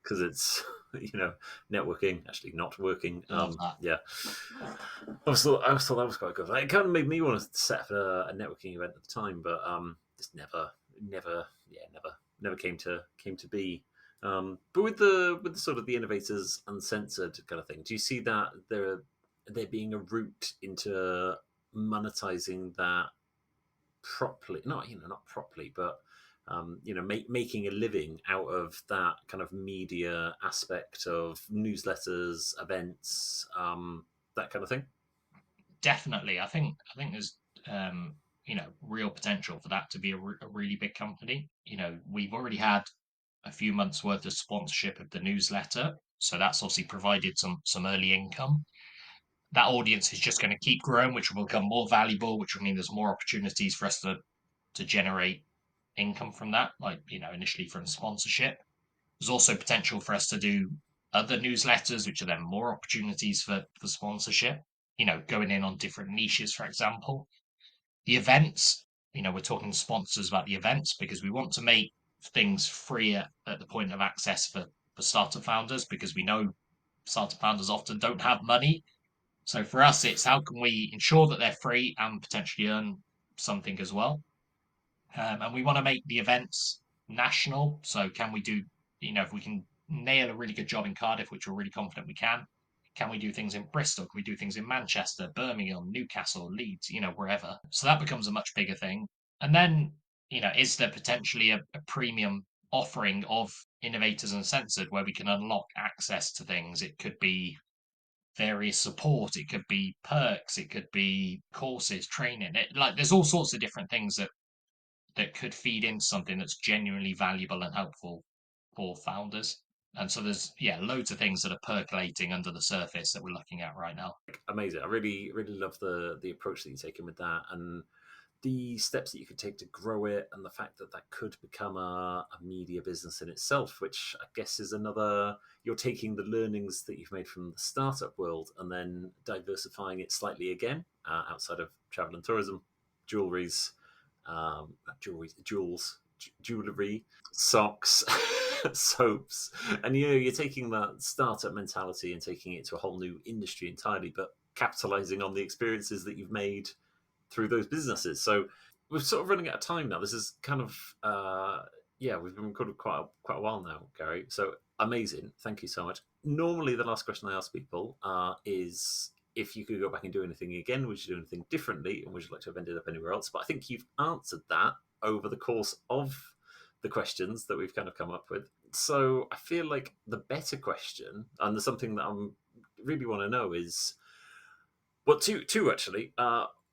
because it's networking actually not working. Love that. Yeah, I thought that was quite good. It kind of made me want to set up a networking event at the time, but just never came to be. But with the sort of the Innovators Uncensored kind of thing, do you see that there being a route into monetizing that properly? Not properly, but making a living out of that kind of media aspect of newsletters, events, that kind of thing. Definitely. I think there's real potential for that to be a really big company. We've already had a few months worth of sponsorship of the newsletter, so that's obviously provided some early income. That audience is just going to keep growing, which will become more valuable, which will mean there's more opportunities for us to generate income from that, like initially from sponsorship. There's also potential for us to do other newsletters, which are then more opportunities for sponsorship. Going in on different niches, for example. The events, we're talking to sponsors about the events because we want to make things freer at the point of access for startup founders, because we know startup founders often don't have money. So for us, it's how can we ensure that they're free and potentially earn something as well. And we want to make the events national. So can we do, if we can nail a really good job in Cardiff, which we're really confident we can we do things in Bristol? Can we do things in Manchester, Birmingham, Newcastle, Leeds, wherever? So that becomes a much bigger thing. And then, is there potentially a premium offering of Innovators Uncensored where we can unlock access to things? It could be various support, it could be perks, it could be courses, training. There's all sorts of different things that could feed into something that's genuinely valuable and helpful for founders. And so there's loads of things that are percolating under the surface that we're looking at right now. Amazing. I really, really love the approach that you're taking with that, and the steps that you could take to grow it, and the fact that that could become a media business in itself, which I guess is another. You're taking the learnings that you've made from the startup world and then diversifying it slightly again outside of travel and tourism, jewelries, jewellery, socks, soaps, and you're taking that startup mentality and taking it to a whole new industry entirely, but capitalizing on the experiences that you've made through those businesses. So we're sort of running out of time now. This is kind of we've been recording quite a while now, Gary. So amazing. Thank you so much. Normally, the last question I ask people is if you could go back and do anything again, would you do anything differently, and would you like to have ended up anywhere else? But I think you've answered that over the course of the questions that we've kind of come up with. So I feel like the better question, and there's something that I really want to know is, well, two actually.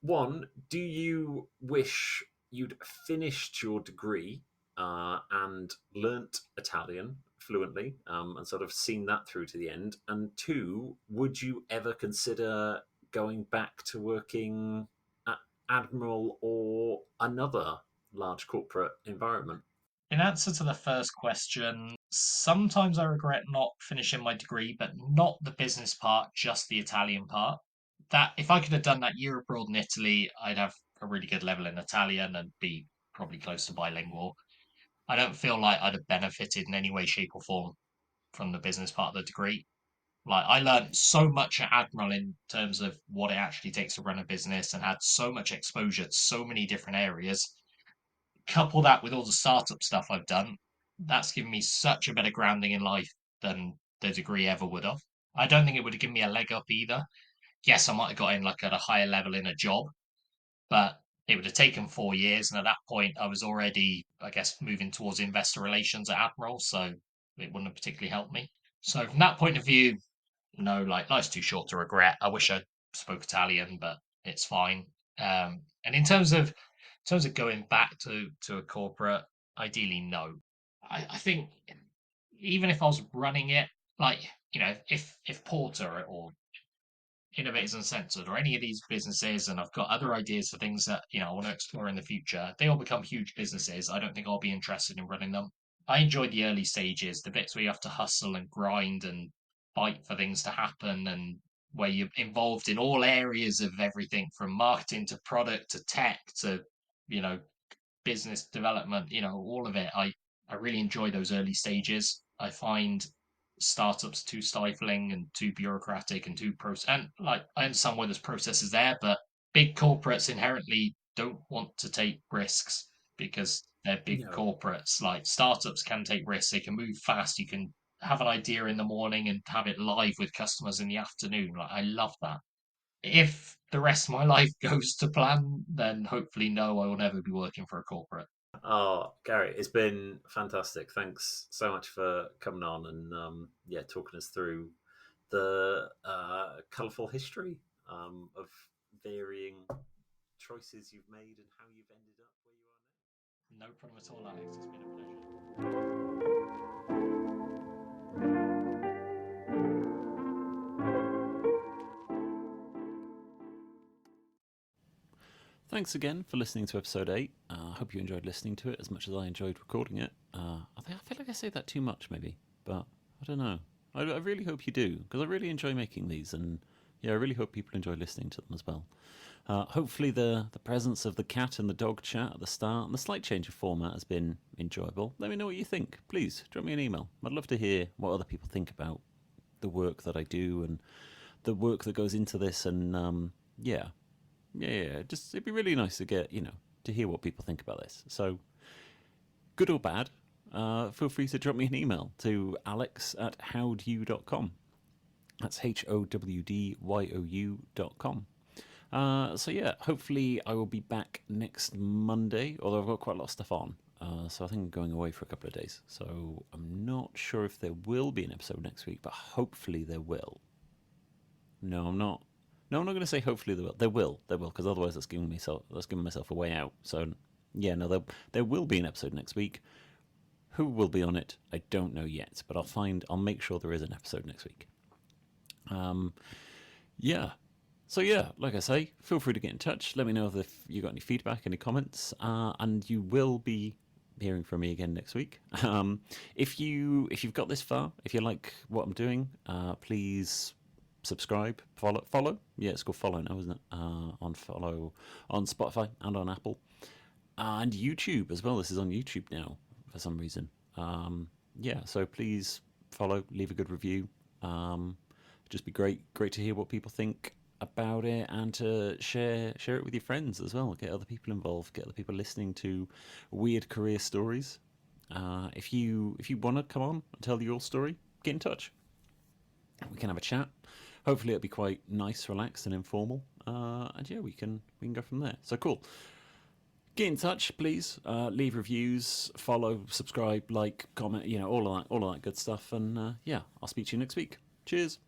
One, do you wish you'd finished your degree and learnt Italian fluently and sort of seen that through to the end? And two, would you ever consider going back to working at Admiral or another large corporate environment? In answer to the first question, sometimes I regret not finishing my degree, but not the business part, just the Italian part. That if I could have done that year abroad in Italy, I'd have a really good level in Italian and be probably close to bilingual. I don't feel like I'd have benefited in any way, shape, or form from the business part of the degree. Like I learned so much at Admiral in terms of what it actually takes to run a business and had so much exposure to so many different areas. Couple that with all the startup stuff I've done, that's given me such a better grounding in life than the degree ever would have. I don't think it would have given me a leg up either. Yes, I might have got in like at a higher level in a job, but it would have taken 4 years. And at that point, I was already, I guess, moving towards investor relations at Admiral. So it wouldn't have particularly helped me. So from that point of view, no, like life's too short to regret. I wish I spoke Italian, but it's fine. And in terms of going back to a corporate, ideally no. I think even if I was running it, like if Porter or Innovators Uncensored or any of these businesses, and I've got other ideas for things that I want to explore in the future, they all become huge businesses. I don't think I'll be interested in running them. I enjoy the early stages, the bits where you have to hustle and grind and fight for things to happen, and where you're involved in all areas of everything from marketing to product to tech to you know business development, all of it. I really enjoy those early stages. I find startups too stifling and too bureaucratic and too process. And like I understand why there's processes there, but big corporates inherently don't want to take risks because they're big No. corporates. Like startups can take risks. They can move fast. You can have an idea in the morning and have it live with customers in the afternoon. Like I love that. If the rest of my life goes to plan, then hopefully no, I will never be working for a corporate. Oh, Gary, it's been fantastic. Thanks so much for coming on and talking us through the colourful history of varying choices you've made and how you've ended up where you are now. No problem at all, Alex. It's been a pleasure. Thanks again for listening to episode 8. I hope you enjoyed listening to it as much as I enjoyed recording it. I feel like I say that too much, maybe, but I don't know. I really hope you do, because I really enjoy making these, and I really hope people enjoy listening to them as well. Hopefully the presence of the cat and the dog chat at the start and the slight change of format has been enjoyable. Let me know what you think. Please, drop me an email. I'd love to hear what other people think about the work that I do and the work that goes into this, and just it'd be really nice to get to hear what people think about this. So, good or bad, feel free to drop me an email to alex@howdyou.com. That's HOWDYOU.com. Hopefully I will be back next Monday, although I've got quite a lot of stuff on. So I think I'm going away for a couple of days. So I'm not sure if there will be an episode next week, but hopefully there will. No, I'm not. No, I'm not going to say hopefully there will. There will, because otherwise that's giving myself a way out. So there will be an episode next week. Who will be on it? I don't know yet, but I'll make sure there is an episode next week. So like I say, feel free to get in touch. Let me know if you got any feedback, any comments, and you will be hearing from me again next week. If you've got this far, if you like what I'm doing, please subscribe, follow. Yeah, it's called follow now, isn't it? Follow on Spotify and on Apple and YouTube as well. This is on YouTube now for some reason. So please follow, leave a good review. Just be great to hear what people think about it and to share it with your friends as well. Get other people involved, get other people listening to weird career stories. If you want to come on and tell your story, get in touch. We can have a chat. Hopefully it'll be quite nice, relaxed and informal. We can go from there. So cool. get in touch, please. Leave reviews, follow, subscribe, like, comment, all of that good stuff. And yeah, I'll speak to you next week. Cheers.